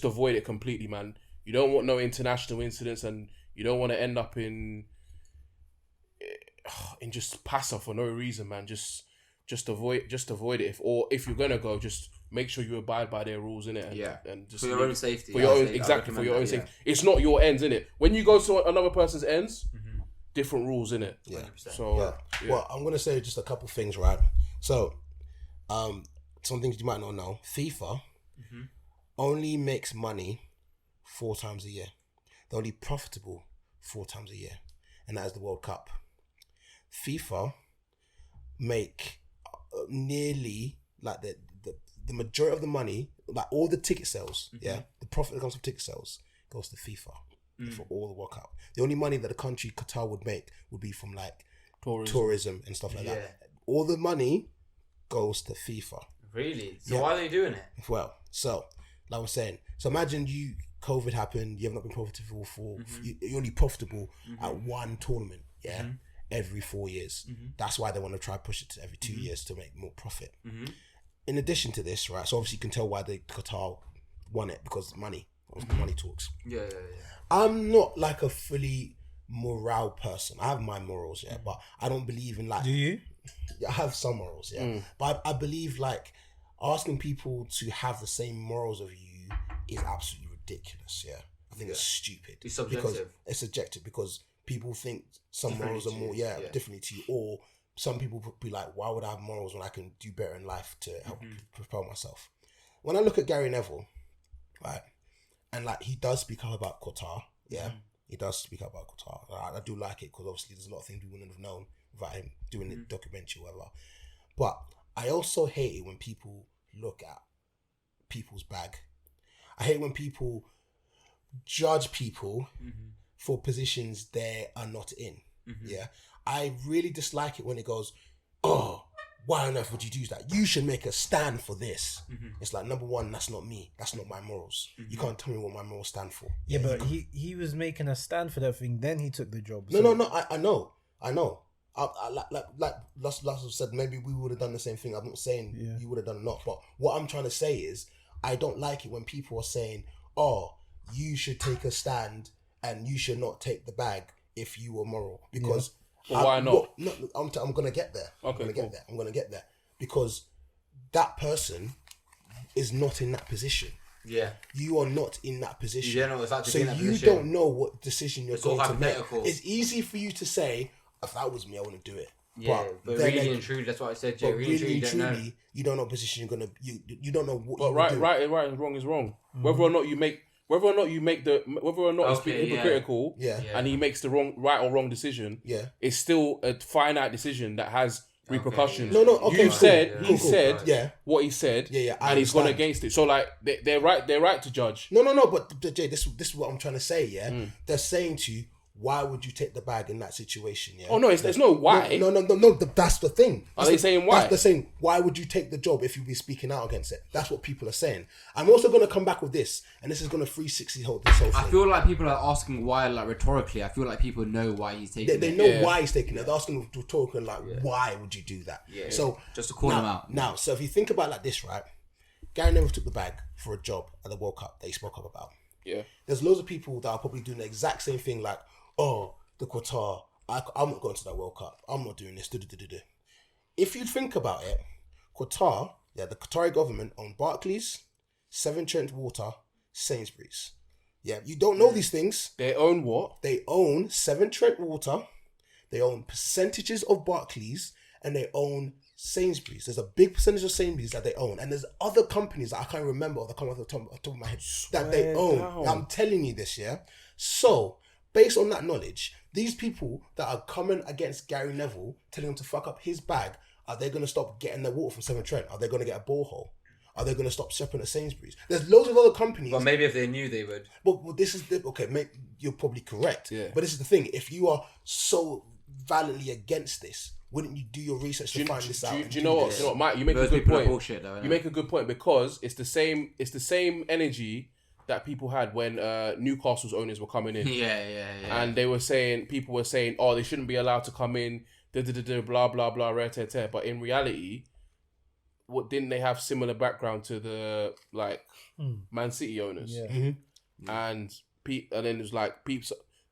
avoid it completely, man. You don't want no international incidents, and you don't want to end up in just pass off for no reason, man. Just avoid it. If you're gonna go, just make sure you abide by their rules, innit? And just for your own safety. For your own safety. It's not your ends, innit? When you go to another person's ends, different rules, innit? Yeah. 100%. So well, I'm gonna say just a couple things, right? So, some things you might not know. FIFA only makes money 4 times a year. They're only profitable 4 times a year, and that is the World Cup. FIFA make nearly like the majority of the money, like all the ticket sales, the profit that comes from ticket sales goes to FIFA for all the World Cup. The only money that the country Qatar would make would be from like tourism and stuff like that. All the money goes to FIFA. Really? So why are they doing it? Well, so like I was saying, so imagine COVID happened, you have not been profitable you're only profitable at one tournament, every 4 years. That's why they want to try push it to every 2 years to make more profit. In addition to this, right, so obviously you can tell why the Qatar won it, because money talks. I'm not like a fully moral person. I have my morals, but I don't believe in like... Do you? I have some morals, but I believe like asking people to have the same morals of you is absolutely ridiculous, I think it's stupid. It's subjective. Because it's subjective, because people think some morals are more, differently to you, or some people would be like, why would I have morals when I can do better in life to help propel myself? When I look at Gary Neville, right, and like he does speak up about Qatar, he does speak up about Qatar. I do like it, because obviously there's a lot of things we wouldn't have known without him doing the documentary or whatever. But I also hate it when people look at people's bag. I hate when people judge people for positions they are not in. I really dislike it when it goes, oh, why on earth would you do that? You should make a stand for this. It's like, number one, that's not me. That's not my morals. You can't tell me what my morals stand for. Yeah, but he was making a stand for that thing. Then he took the job. No. I know. Like Lars said, maybe we would have done the same thing. I'm not saying you would have done it not, but what I'm trying to say is, I don't like it when people are saying, oh, you should take a stand and you should not take the bag if you were moral, because why not? I'm gonna get there. Okay, I'm gonna get there because that person is not in that position. Yeah, you are not in that position. You don't know what's so you don't know what decision you're going to make. It's easy for you to say, if that was me, I wouldn't do it. Yeah, but really and truly, that's what I said, Jay. Really and truly, you don't know what position you're gonna. You don't know what. But right and wrong is wrong. Whether or not you make it's hypocritical, and he makes the right or wrong decision, it's still a finite decision that has repercussions. Okay, he said what he said, and he's gone against it. So like they're right to judge. No. But Jay, this is what I'm trying to say. Yeah, they're saying to you, why would you take the bag in that situation? Yeah. Oh no, there's no why. No. That's the thing. Are they saying why? They're saying, why would you take the job if you'd be speaking out against it? That's what people are saying. I'm also going to come back with this, and this is going to 360 hold this whole thing. I feel like people are asking why, like rhetorically. I feel like people know why he's taking it. They know why he's taking it. They're asking rhetorically, like, why would you do that? Yeah. So just to call him out. Now, so if you think about it like this, right? Gary Neville took the bag for a job at the World Cup that he spoke up about. Yeah. There's loads of people that are probably doing the exact same thing, like, oh, the Qatar, I'm not going to that World Cup. I'm not doing this. If you think about it, Qatar, the Qatari government own Barclays, Severn Trent Water, Sainsbury's. Yeah, you don't know these things. They own what? They own Severn Trent Water, they own percentages of Barclays, and they own Sainsbury's. There's a big percentage of Sainsbury's that they own, and there's other companies that I can't remember that come off the top of my head that they own. I'm telling you this, So, based on that knowledge, these people that are coming against Gary Neville, telling him to fuck up his bag, are they going to stop getting their water from Severn Trent? Are they going to get a borehole? Are they going to stop shopping at Sainsbury's? There's loads of other companies. But maybe if they knew, they would. But this is you're probably correct. Yeah. But this is the thing. If you are so violently against this, wouldn't you do your research to find this out? Do you know what? You know what, Mike? You make a good point. Bullshit, though, you make a good point, because it's the same energy that people had when Newcastle's owners were coming in. Yeah. And people were saying, oh, they shouldn't be allowed to come in, blah, blah, blah, rare. But in reality, didn't they have similar background to the, like, Man City owners? Yeah. Mm-hmm. And then it was like,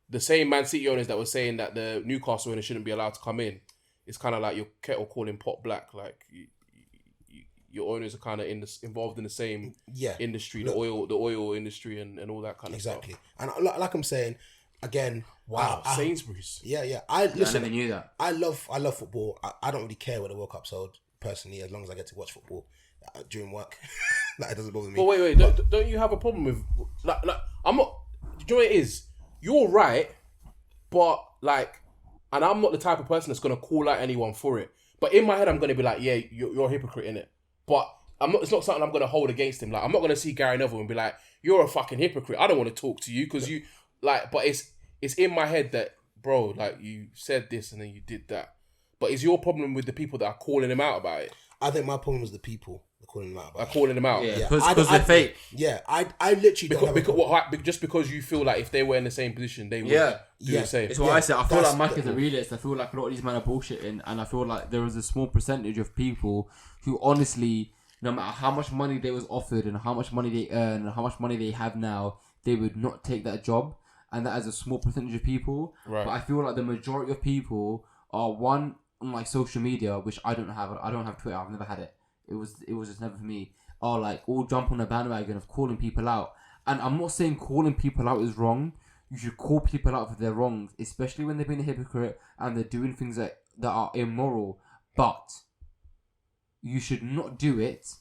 the same Man City owners that were saying that the Newcastle owners shouldn't be allowed to come in. It's kind of like your kettle calling pot black, like... Your owners are kind of involved in the same industry, the oil industry, and all that kind of stuff. Exactly. And like I'm saying, again, Sainsbury's. Yeah. I never knew that. I love football. I don't really care where the World Cup's held personally, as long as I get to watch football during work. Like, it doesn't bother me. But wait, don't you have a problem with like I'm not? Do you know what it is? You're right, but like, and I'm not the type of person that's gonna call out anyone for it. But in my head, I'm gonna be like, yeah, you're a hypocrite in it. But I'm not. It's not something I'm gonna hold against him. Like, I'm not gonna see Gary Neville and be like, you're a fucking hypocrite. I don't want to talk to you because you like. But it's in my head that, bro, like, you said this and then you did that. But is your problem with the people that are calling him out about it? I think my problem was the people that are calling him out about it. Calling him out. Yeah, because they're fake. Yeah, I literally don't have just because you feel like if they were in the same position, they would do the same. It's what I said. I feel like Mac is a realist. I feel like a lot of these men are bullshitting, and I feel like there is a small percentage of people who honestly, no matter how much money they was offered and how much money they earn and how much money they have now, they would not take that job. And that is a small percentage of people. Right. But I feel like the majority of people are on like social media, which I don't have. I don't have Twitter. I've never had it. It was just never for me. Are like all jump on the bandwagon of calling people out. And I'm not saying calling people out is wrong. You should call people out for their wrongs, especially when they've been a hypocrite and they're doing things that are immoral. But you should not do it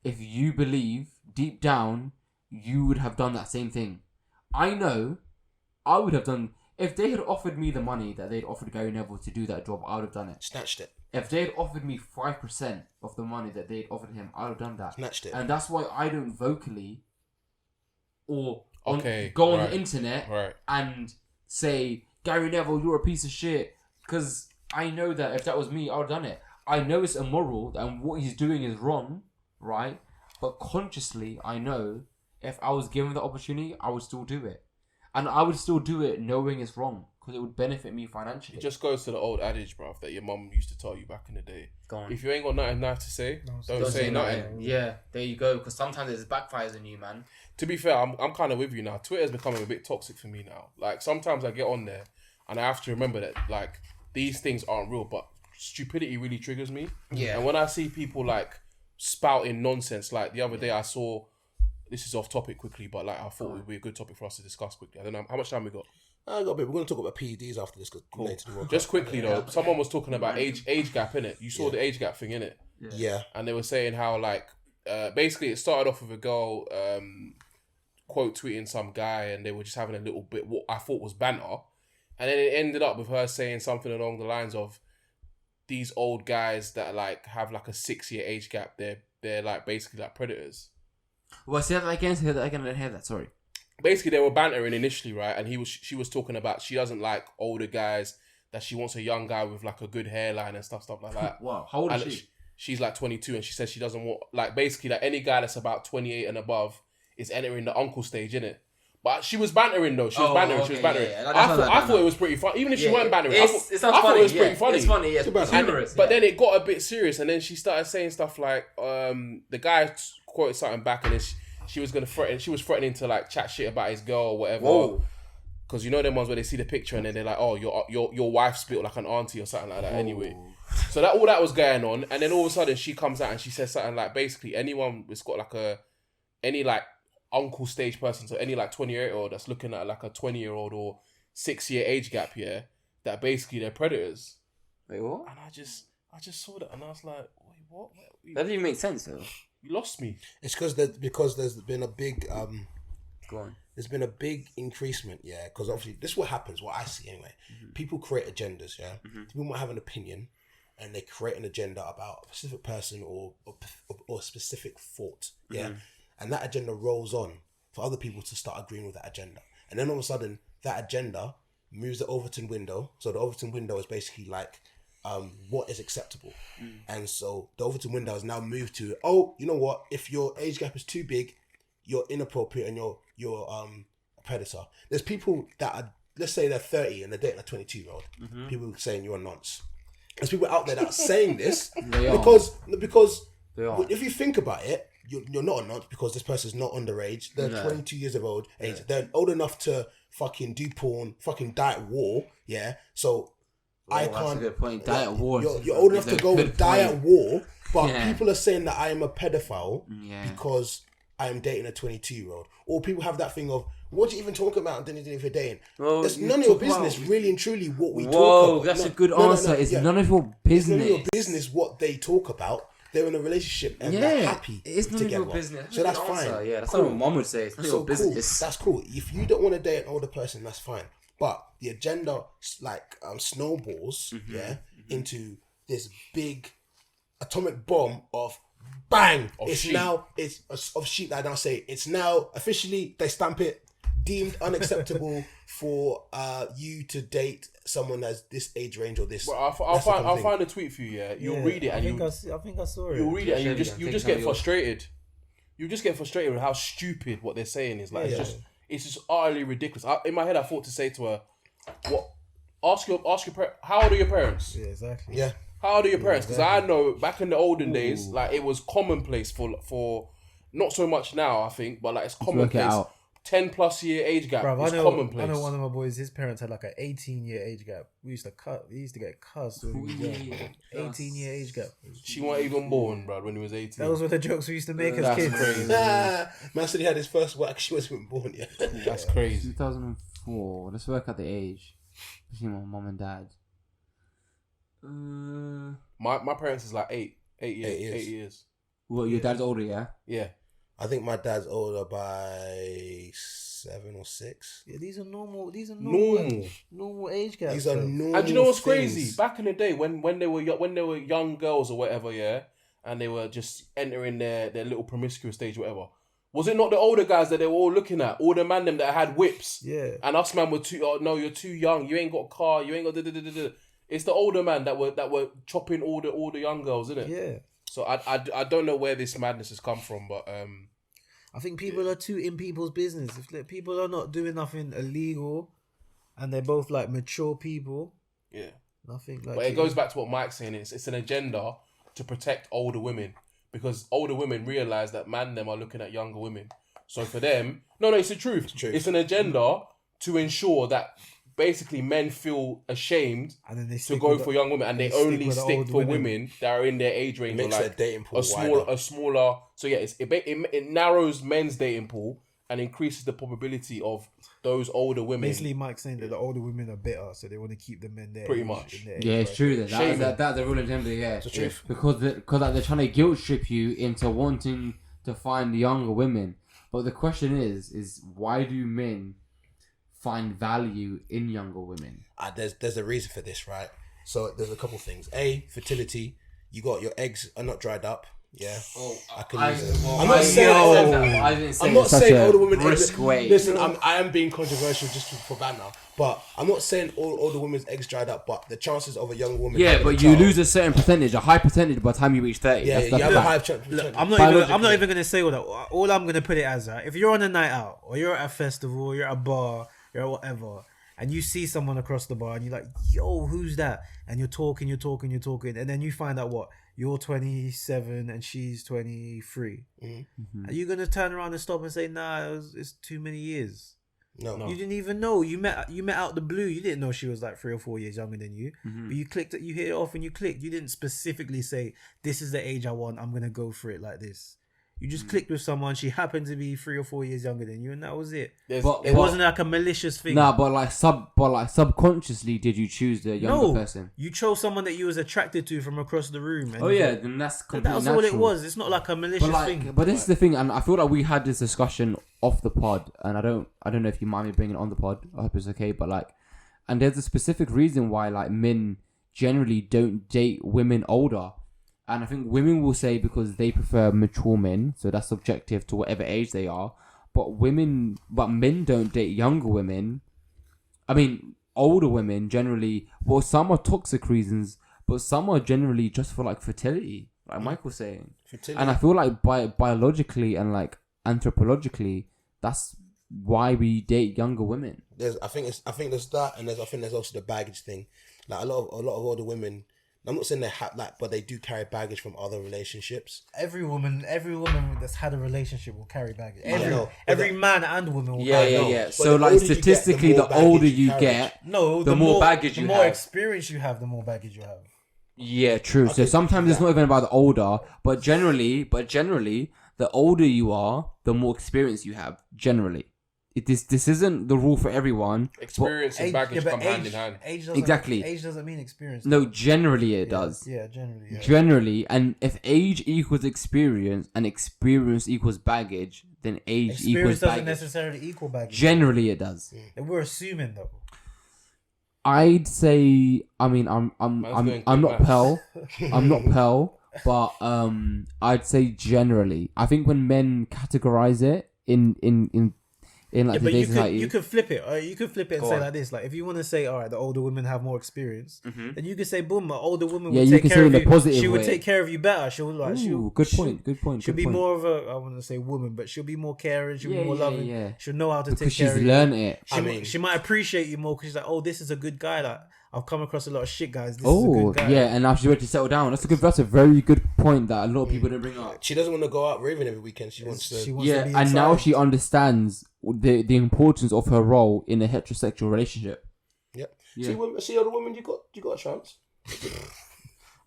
if you believe deep down you would have done that same thing. I know I would have done. If they had offered me the money that they'd offered Gary Neville to do that job, I would have done it. Snatched it. If they had offered me 5% of the money that they'd offered him, I would have done that. Snatched it. And that's why I don't vocally or go on the internet and say, Gary Neville, you're a piece of shit. Because I know that if that was me, I would have done it. I know it's immoral and what he's doing is wrong, right? But consciously, I know if I was given the opportunity, I would still do it. And I would still do it knowing it's wrong because it would benefit me financially. It just goes to the old adage, bruv, that your mum used to tell you back in the day. Go on. If you ain't got nothing nice to say, don't say nothing. Yeah, there you go. Because sometimes it backfires on you, man. To be fair, I'm kind of with you now. Twitter's becoming a bit toxic for me now. Like, sometimes I get on there and I have to remember that, like, these things aren't real, but stupidity really triggers me. Yeah. And when I see people, like, spouting nonsense, like, the other day I saw... This is off topic quickly, but like I thought it would be a good topic for us to discuss quickly. I don't know how much time we got. I got a bit. We're going to talk about PEDs after this. Cool. Just quickly though, someone was talking about age gap in it. You saw the age gap thing in it. Yeah. And they were saying how like basically it started off with a girl quote tweeting some guy, and they were just having a little bit what I thought was banter, and then it ended up with her saying something along the lines of these old guys that like have like a 6-year age gap. They're like basically like predators. Well, say that again. I didn't hear that. Sorry. Basically, they were bantering initially, right? And she was talking about she doesn't like older guys, that she wants a young guy with like a good hairline and stuff like that. Wow. How old is she? She's like 22, and she says she doesn't want like basically like any guy that's about 28 and above is entering the uncle stage, innit? But she was bantering though. She was bantering. Yeah. I thought it was pretty fun. Even if she weren't bantering, I thought it was pretty funny. It's funny. Yeah, it's humorous. But then it got a bit serious, and then she started saying stuff like, the guy quoted something back, and then she was gonna threaten. She was threatening to like chat shit about his girl or whatever. Because you know them ones where they see the picture and then they're like, oh, your wife's built like an auntie or something like that. Anyway, so all that was going on, and then all of a sudden she comes out and she says something like, basically anyone that's got like any like uncle stage person, so any like 28-year-old that's looking at like a 20-year-old or 6-year age gap here, that basically they're predators. Wait, what? And I just saw that and I was like, wait, what? That didn't even make sense though. You lost me. It's because there's been a big Go on. There's been a big increasement, yeah. Because obviously this is what happens. What I see anyway, people create agendas, yeah. People might have an opinion, and they create an agenda about a specific person or a specific thought, yeah. And that agenda rolls on for other people to start agreeing with that agenda, and then all of a sudden that agenda moves the Overton window. So the Overton window is basically like what is acceptable, and so the Overton window has now moved to, oh, you know what? If your age gap is too big, you're inappropriate and you're a predator. There's people that are, let's say they're 30 and they're dating a 22-year-old. People saying you're a nonce. There's people out there that are saying this because if you think about it, you're not a nonce because this person's not underage. They're 22 years of old age. Yeah. They're old enough to fucking do porn, fucking die at war. Yeah. So I can't. That's a good point. Die at war. You're old enough to go die at war, but people are saying that I am a pedophile because I am dating a 22-year-old. Or people have that thing of, what do you even talk about if you're dating? Well, it's none of your business, really and truly, what we talk about. That's a good answer. It's none of your business. It's none of your business what they talk about. they're in a relationship and they're happy it's none of together. your business. So that's Answer. fine. Yeah, that's Cool. what mom would say. It's not So your cool. business. That's cool. If you don't want to date an older person, that's fine. But the agenda snowballs into this big atomic bomb of bang. It's of sheep that I now say it's now officially they stamp it deemed unacceptable for you to date someone that's this age range or this. Well, I'll find a tweet for you. Yeah, you'll read it and I think I saw it. you'll read it and you just get yours. frustrated. You just get frustrated with how stupid what they're saying is. Like it's just utterly ridiculous. In my head, I thought to say to her, "What? Ask your how old are your parents? Yeah, exactly. Yeah. How old are your parents? Because I know back in the olden days, like it was commonplace for not so much now, I think, but like it's commonplace. out. 10+ year age gap Bruv, is commonplace. I know one of my boys, his parents had like an 18-year age gap. We used to get cussed when we were young. 18-year age gap. She wasn't even born, bro, when he was 18. That was what the jokes we used to make as That's kids. crazy. Man said he had his first work. She wasn't even born yet. That's crazy. 2004. Let's work out the age. Especially my mom and dad. My parents is like 8 years. 8 years. Well, your dad's older, yeah? Yeah. I think my dad's older by 7 or 6. Yeah, these are normal age gaps. These are bro. normal. And do you know what's things. crazy? Back in the day when they were young girls or whatever, yeah, and they were just entering their little promiscuous stage, whatever. Was it not the older guys that they were all looking at? All the man them that had whips. Yeah. And us man were too. Oh no, you're too young. You ain't got a car. You ain't got. It's the older man that were chopping all the young girls, isn't it? Yeah. So I don't know where this madness has come from, but I think people are too in people's business. If like, people are not doing nothing illegal, and they're both like mature people, yeah. nothing like. But it goes back to what Mike's saying. It's an agenda to protect older women because older women realise that them are looking at younger women. So for them, no, it's the truth. It's an agenda to ensure that basically men feel ashamed and then they to go for young women, and they only with stick old for women that are in their age range. Makes or their like dating pool a smaller. So yeah, it narrows men's dating pool and increases the probability of those older women. Basically, Mike's saying that the older women are bitter, so they want to keep the men there. Pretty much. Yeah, it's true. That's the real agenda, yeah. It's the truth. Because like, they're trying to guilt trip you into wanting to find younger women. But the question is why do men find value in younger women? There's a reason for this, right? So there's a couple things. A, fertility. You got your eggs are not dried up. Yeah. I can use it. I'm not saying older women. Listen, I am being controversial just for banter, but I'm not saying all older women's eggs dried up. But the chances of a young woman. Yeah, but you lose a certain percentage, a high percentage by the time you reach 30. Yeah, that's you have a high fact. chance. Look, I'm not even gonna say all that. All I'm gonna put it as if you're on a night out or you're at a festival, you're at a bar, you're at whatever, and you see someone across the bar and you're like, "Yo, who's that?" And you're talking, and then you find out what you're 27 and she's 23. Mm-hmm. Are you gonna turn around and stop and say, "Nah, it's too many years"? No. You didn't even know. You met out the blue. You didn't know she was like 3 or 4 years younger than you. But you clicked it. You hit it off and you clicked. You didn't specifically say, "This is the age I want. I'm gonna go for it like this." You just clicked with someone. She happened to be 3 or 4 years younger than you, and that was it. It wasn't like a malicious thing. Nah, but subconsciously, did you choose the younger person? You chose someone that you was attracted to from across the room. And Then that's completely that was natural. all it was. It's not like a malicious thing. But this is the thing, and I feel like we had this discussion off the pod, and I don't know if you mind me bringing it on the pod. I hope it's okay, but and there's a specific reason why men generally don't date women older. And I think women will say because they prefer mature men, so that's subjective to whatever age they are. But men don't date younger women. I mean, older women generally. Well, some are toxic reasons, but some are generally just for fertility, like Michael's saying. Fertility. And I feel like biologically and anthropologically, that's why we date younger women. I think there's that, and I think there's also the baggage thing. Like a lot of older women. I'm not saying they have but they do carry baggage from other relationships. Every woman that's had a relationship will carry baggage. Every man and woman will carry baggage. Yeah. So statistically, the older you get, the more baggage you have. The more experience you have, the more baggage you have. Yeah, true. Okay, so sometimes it's not even about the older, but generally, the older you are, the more experience you have. Generally. this isn't the rule for everyone. Experience and baggage come hand in hand. Exactly. Age doesn't mean experience. No, generally it does. Yeah, generally. Yeah. Generally, and if age equals experience and experience equals baggage, then age Experience equals doesn't baggage. necessarily equal baggage. Generally, it does. And we're assuming though. I'd say, I mean, I'm not Pell, I'm not Pell, but I'd say generally. I think when men categorize it in like But today's society, you could flip it. You could flip it and Go say on. like this: like if you want to say, all right, the older women have more experience, then you could say, boom, an older woman Yeah, would you take can care say of in a you. positive She would way. take care of you better. She'll like, Ooh, good point. She'll be more of a, I want to say woman, but she'll be more caring. She'll be more loving. Yeah. She'll know how to Because take care she's of you. learned it. She might appreciate you more because she's like, oh, this is a good guy. Like I've come across a lot of shit guys. This is a Oh, good guy. yeah, and now she's ready to settle down. That's a very good point that a lot of people didn't bring up. She doesn't want to go out raving every weekend. She wants to. She wants Yeah, to be and now inside. she understands the importance of her role in a heterosexual relationship. Yep. Yeah. See other women. You got a chance.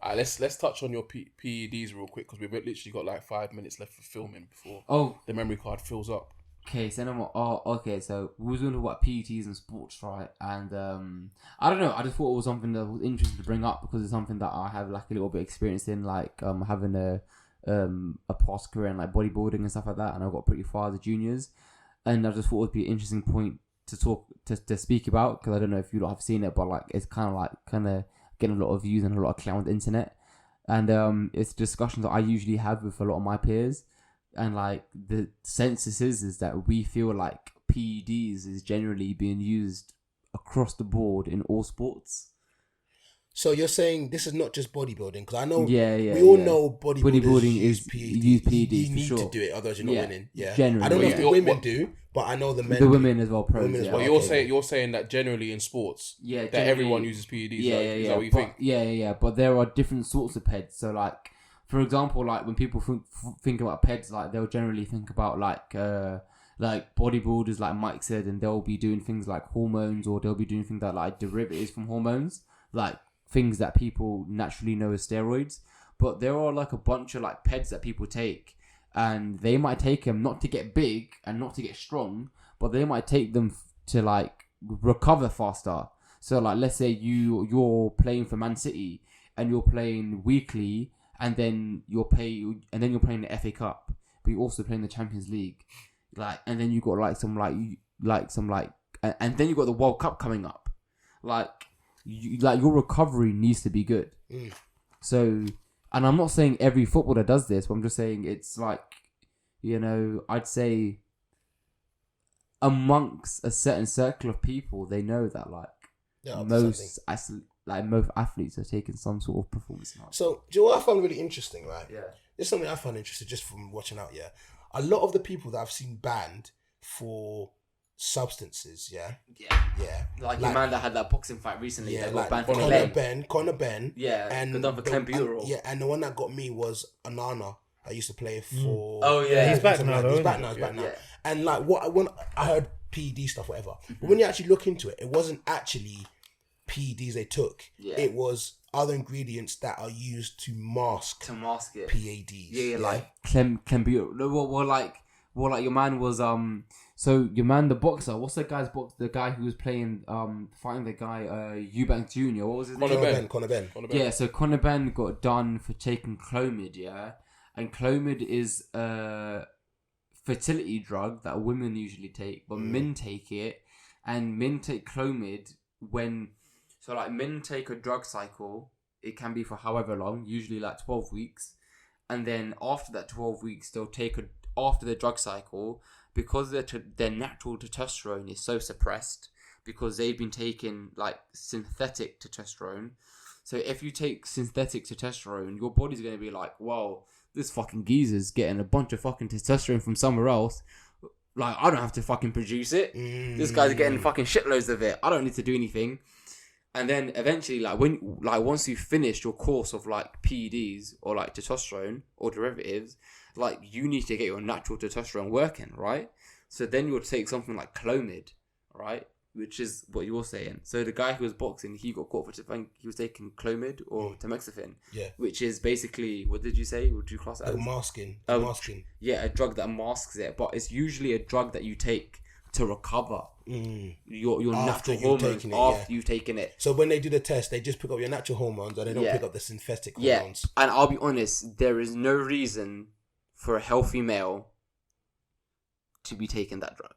Alright, let's touch on your PEDs real quick because we've literally got like 5 minutes left for filming before Oh, the memory card fills up. okay. So okay. So we was talking about PETs and sports, right? And I don't know. I just thought it was something that was interesting to bring up because it's something that I have like a little bit experience in, like having a past career in like bodybuilding and stuff like that, and I got pretty far as a juniors, and I just thought it would be an interesting point to talk to speak about because I don't know if you lot have seen it, but like it's kind of getting a lot of views and a lot of clout on the internet, and it's discussions that I usually have with a lot of my peers, and like the census is that we feel like PEDs is generally being used across the board in all sports. So you're saying this is not just bodybuilding because I know Yeah, we all yeah. know bodybuilders Bodybuilding use is PEDs. use PEDs You for need sure. to do it, otherwise you're not Yeah, winning. Yeah, generally, I don't know if yeah. the women do, but I know the men. The do. women as well, pros. Women as yeah. well. But Okay, you're saying that generally in sports, Yeah, that generally- everyone uses PEDs. Yeah, Is that what you but, think? Yeah. But there are different sorts of PEDs. So, like, for example, like when people think about PEDs, like they'll generally think about like bodybuilders, like Mike said, and they'll be doing things like hormones, or they'll be doing things that like derivatives from hormones, like things that people naturally know as steroids. But there are like a bunch of like PEDs that people take, and they might take them not to get big and not to get strong, but they might take them to like recover faster. So like, let's say you're playing for Man City and you're playing weekly, and then you're playing the FA Cup, but you're also playing the Champions League, like, and then you got and then you got the World Cup coming up, like your recovery needs to be good. So, and I'm not saying every footballer does this, but I'm just saying it's like, I'd say amongst a certain circle of people, they know that like most athletes are taking some sort of performance enhancement. So, do you know what I found really interesting, right? Yeah. This is something I found interesting just from watching out, yeah. A lot of the people that I've seen banned for substances, yeah. Like your man that had that boxing fight recently, Yeah, that like got banned for Conor Ben. Yeah, and got done for clenbuterol. Yeah, and the one that got me was Anana. I used to play for. Oh, yeah. He's back now, though, He's back isn't now. Yeah. And like when I heard PED stuff, whatever. But when you actually look into it, it wasn't actually PEDs they took. Yeah. It was other ingredients that are used to mask it. PEDs. Yeah, like clenbuterol. Well, like your man was So your man, the boxer, what's the guy's box? The guy who was playing fighting the guy Eubanks Jr. What was his name? Conor Ben. Yeah, so Conor Ben got done for taking Clomid, yeah, and Clomid is a fertility drug that women usually take, but men take it, and men take Clomid men take a drug cycle. It can be for however long, usually like 12 weeks, and then after that 12 weeks, they'll take after the drug cycle, because their natural testosterone is so suppressed because they've been taking like synthetic testosterone. So if you take synthetic testosterone, your body's going to be like, well, this fucking geezer's getting a bunch of fucking testosterone from somewhere else. Like, I don't have to fucking produce it. This guy's getting fucking shitloads of it. I don't need to do anything. And then eventually, once you've finished your course of like PEDs or like testosterone or derivatives, like you need to get your natural testosterone working, right? So then you'll take something like Clomid, right? Which is what you're saying. So the guy who was boxing, he got caught for he was taking Clomid or tamoxifen, which is basically, what did you say? What did you class it as? Masking. Yeah, a drug that masks it, but it's usually a drug that you take to recover your After natural you've hormones taken it, after you've taken it. So when they do the test, they just pick up your natural hormones, or they don't pick up the synthetic hormones. And I'll be honest, there is no reason for a healthy male to be taking that drug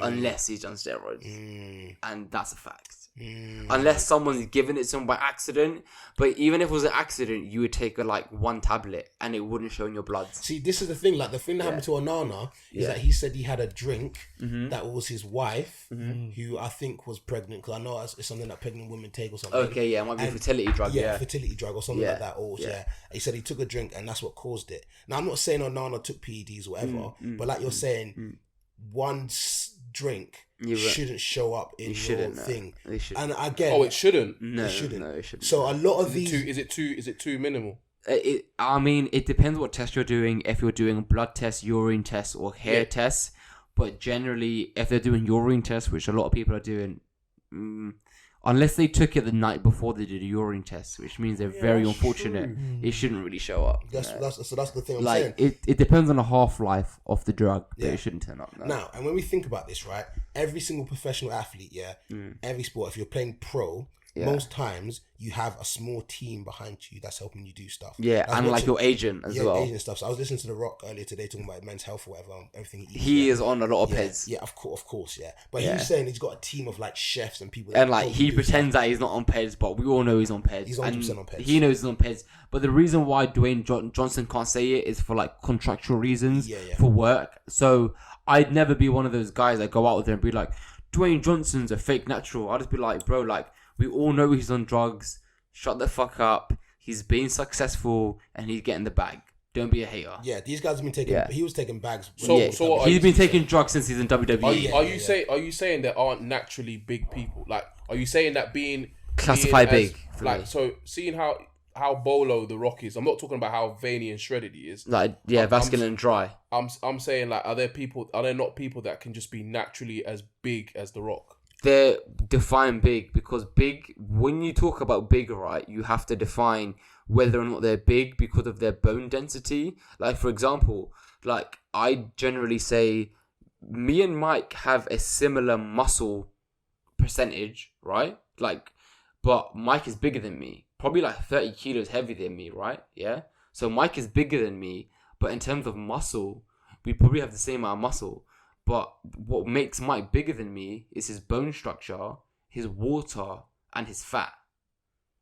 unless he's on steroids, and that's a fact. Unless someone's given it to him by accident, but even if it was an accident, you would take one tablet and it wouldn't show in your blood. See, this is the thing. Like the thing that happened to Onana is that he said he had a drink that was his wife, who I think was pregnant, because I know it's something that pregnant women take or something. Okay, it might be a fertility drug. Fertility drug or something like that. Or he said he took a drink and that's what caused it. Now I'm not saying Onana took PEDs or whatever, but like you're saying, one drink shouldn't show up in your thing. And again, it shouldn't. No, it shouldn't. No, it shouldn't. So a lot of these, is it too minimal? I mean, it depends what test you're doing. If you're doing blood tests, urine tests, or hair tests, but generally, if they're doing urine tests, which a lot of people are doing, unless they took it the night before they did a urine test, which means they're very unfortunate, it shouldn't really show up. That's the thing I'm saying. It depends on the half-life of the drug, but it shouldn't turn up. No. Now, and when we think about this, right, every single professional athlete, every sport, if you're playing pro, most times you have a small team behind you that's helping you do stuff. Yeah, and your agent as well. Agent stuff. So I was listening to The Rock earlier today talking about men's health or whatever, everything he eats. He is on a lot of PEDS. Yeah, of course, yeah. But he was saying he's got a team of chefs and people. And he pretends that he's not on PEDS, but we all know he's on PEDS. He's 100% on PEDS. He knows he's on PEDS. But the reason why Dwayne Johnson can't say it is for contractual reasons, for work. So I'd never be one of those guys that go out there and be like, Dwayne Johnson's a fake natural. I'd just be like, bro, we all know he's on drugs. Shut the fuck up. He's being successful and he's getting the bag. Don't be a hater. Yeah, these guys have been taking. He was taking bags. So he's been taking drugs since he's in WWE. Are you saying there aren't naturally big people? Are you saying that being classified big? So seeing how bolo The Rock is, I'm not talking about how veiny and shredded he is. Vascular and dry. I'm saying are there not people that can just be naturally as big as The Rock? They're define big, because big, when you talk about big, right, you have to define whether or not they're big because of their bone density. For example, I generally say me and Mike have a similar muscle percentage, right? But Mike is bigger than me, probably 30 kilos heavier than me, right? Yeah. So Mike is bigger than me, but in terms of muscle, we probably have the same amount of muscle. But what makes Mike bigger than me is his bone structure, his water, and his fat.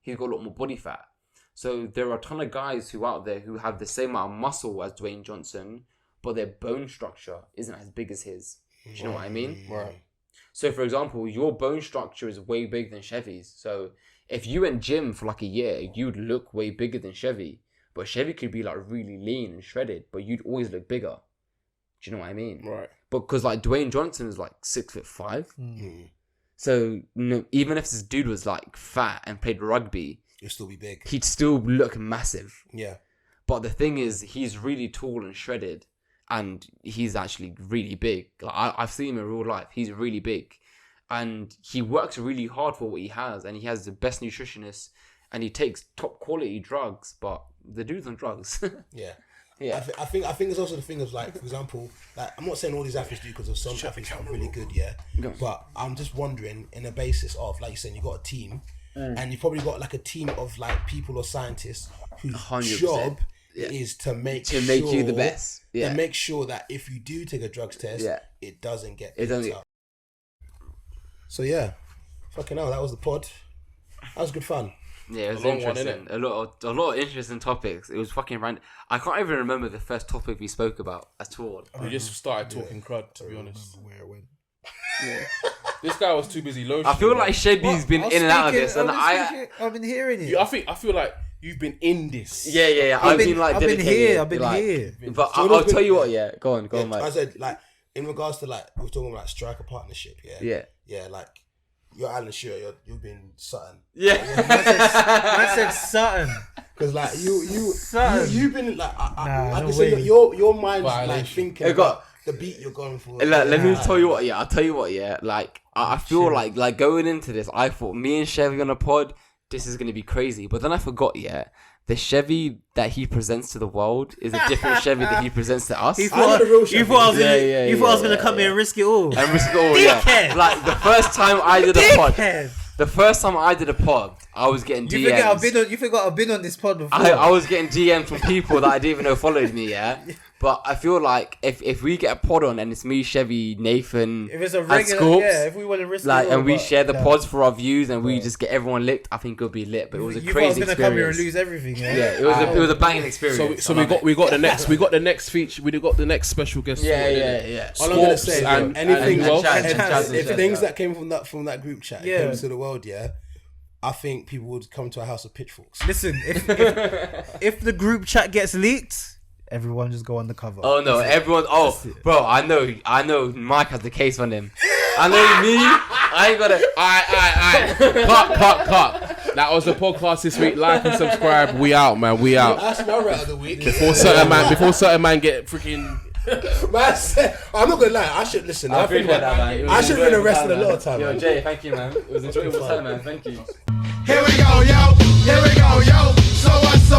He's got a lot more body fat. So there are a ton of guys out there who have the same amount of muscle as Dwayne Johnson, but their bone structure isn't as big as his. Do you know what I mean? Right. So for example, your bone structure is way bigger than Chevy's. So if you went gym for a year, you'd look way bigger than Chevy. But Chevy could be really lean and shredded, but you'd always look bigger. Do you know what I mean? Right. Because Dwayne Johnson is 6'5". So even if this dude was fat and played rugby, he'd still be big. He'd still look massive. Yeah. But the thing is, he's really tall and shredded, and he's actually really big. I've seen him in real life. He's really big, and he works really hard for what he has, and he has the best nutritionist, and he takes top quality drugs. But the dude's on drugs. Yeah. Yeah, I think it's also the thing of for example, I'm not saying all these athletes do, because of some athletes are really good, but I'm just wondering in a basis of you're saying you got a team, and you've probably got a team of people or scientists whose 100%. Job is to make you the best, and make sure that if you do take a drugs test, it doesn't get up. So fucking hell, that was the pod. That was good fun. Yeah, it was interesting. A lot of interesting topics. It was fucking random. I can't even remember the first topic we spoke about at all. We just started talking crud, to be honest. Where it went. Yeah. This guy was too busy lotioning. I feel like Sheby's been in and out of this, and I've been hearing it. I feel like you've been in this. Yeah. I've been here. I've been here. But I'll tell you what. Yeah, go on, Mike. I said in regards to we were talking about striker partnership. Yeah. You're Alan Shearer. You've been Sutton. Yeah. I said Sutton. Because you've been I can way. say your mind's thinking about the beat you're going for. Let me tell you what. Yeah, I'll tell you what. Yeah, I feel like going into this, I thought me and Chevy on a pod, this is gonna be crazy. But then I forgot, the Chevy that he presents to the world is a different Chevy that he presents to us. You thought I was gonna come here and risk it all. And risk it all, yeah. Like the first time I did a pod, I was getting DMs. You forgot I've been on this pod before. I was getting DMs from people that I didn't even know followed me, But I feel like if we get a pod on and it's me, Chevy, Nathan, if it's a and regular, Scoops, if we want to risk like, it all, and we share the pods for our views and we just get everyone licked, I think it'll be lit. But it was a crazy experience. You was gonna come here and lose everything, it was a banging experience. So we got the next feature. We got the next special guest. Yeah. All I'm gonna say, anything and things that came from that group chat came to the world, I think people would come to a house of pitchforks. Listen, if the group chat gets leaked, everyone just go on the cover. Oh no, everyone. Oh, bro, I know. Mike has the case on him. I know me. I ain't got it. Cut. That was the podcast this week. Like and subscribe. We out, man. We out. That's my rate of the week. Before certain man get freaking. Man, I'm not gonna lie. I should listen. I should have been arrested a lot of time. Yo, Jay, thank you, man. It was enjoyable time, man. Thank you. Here we go, yo. So what's the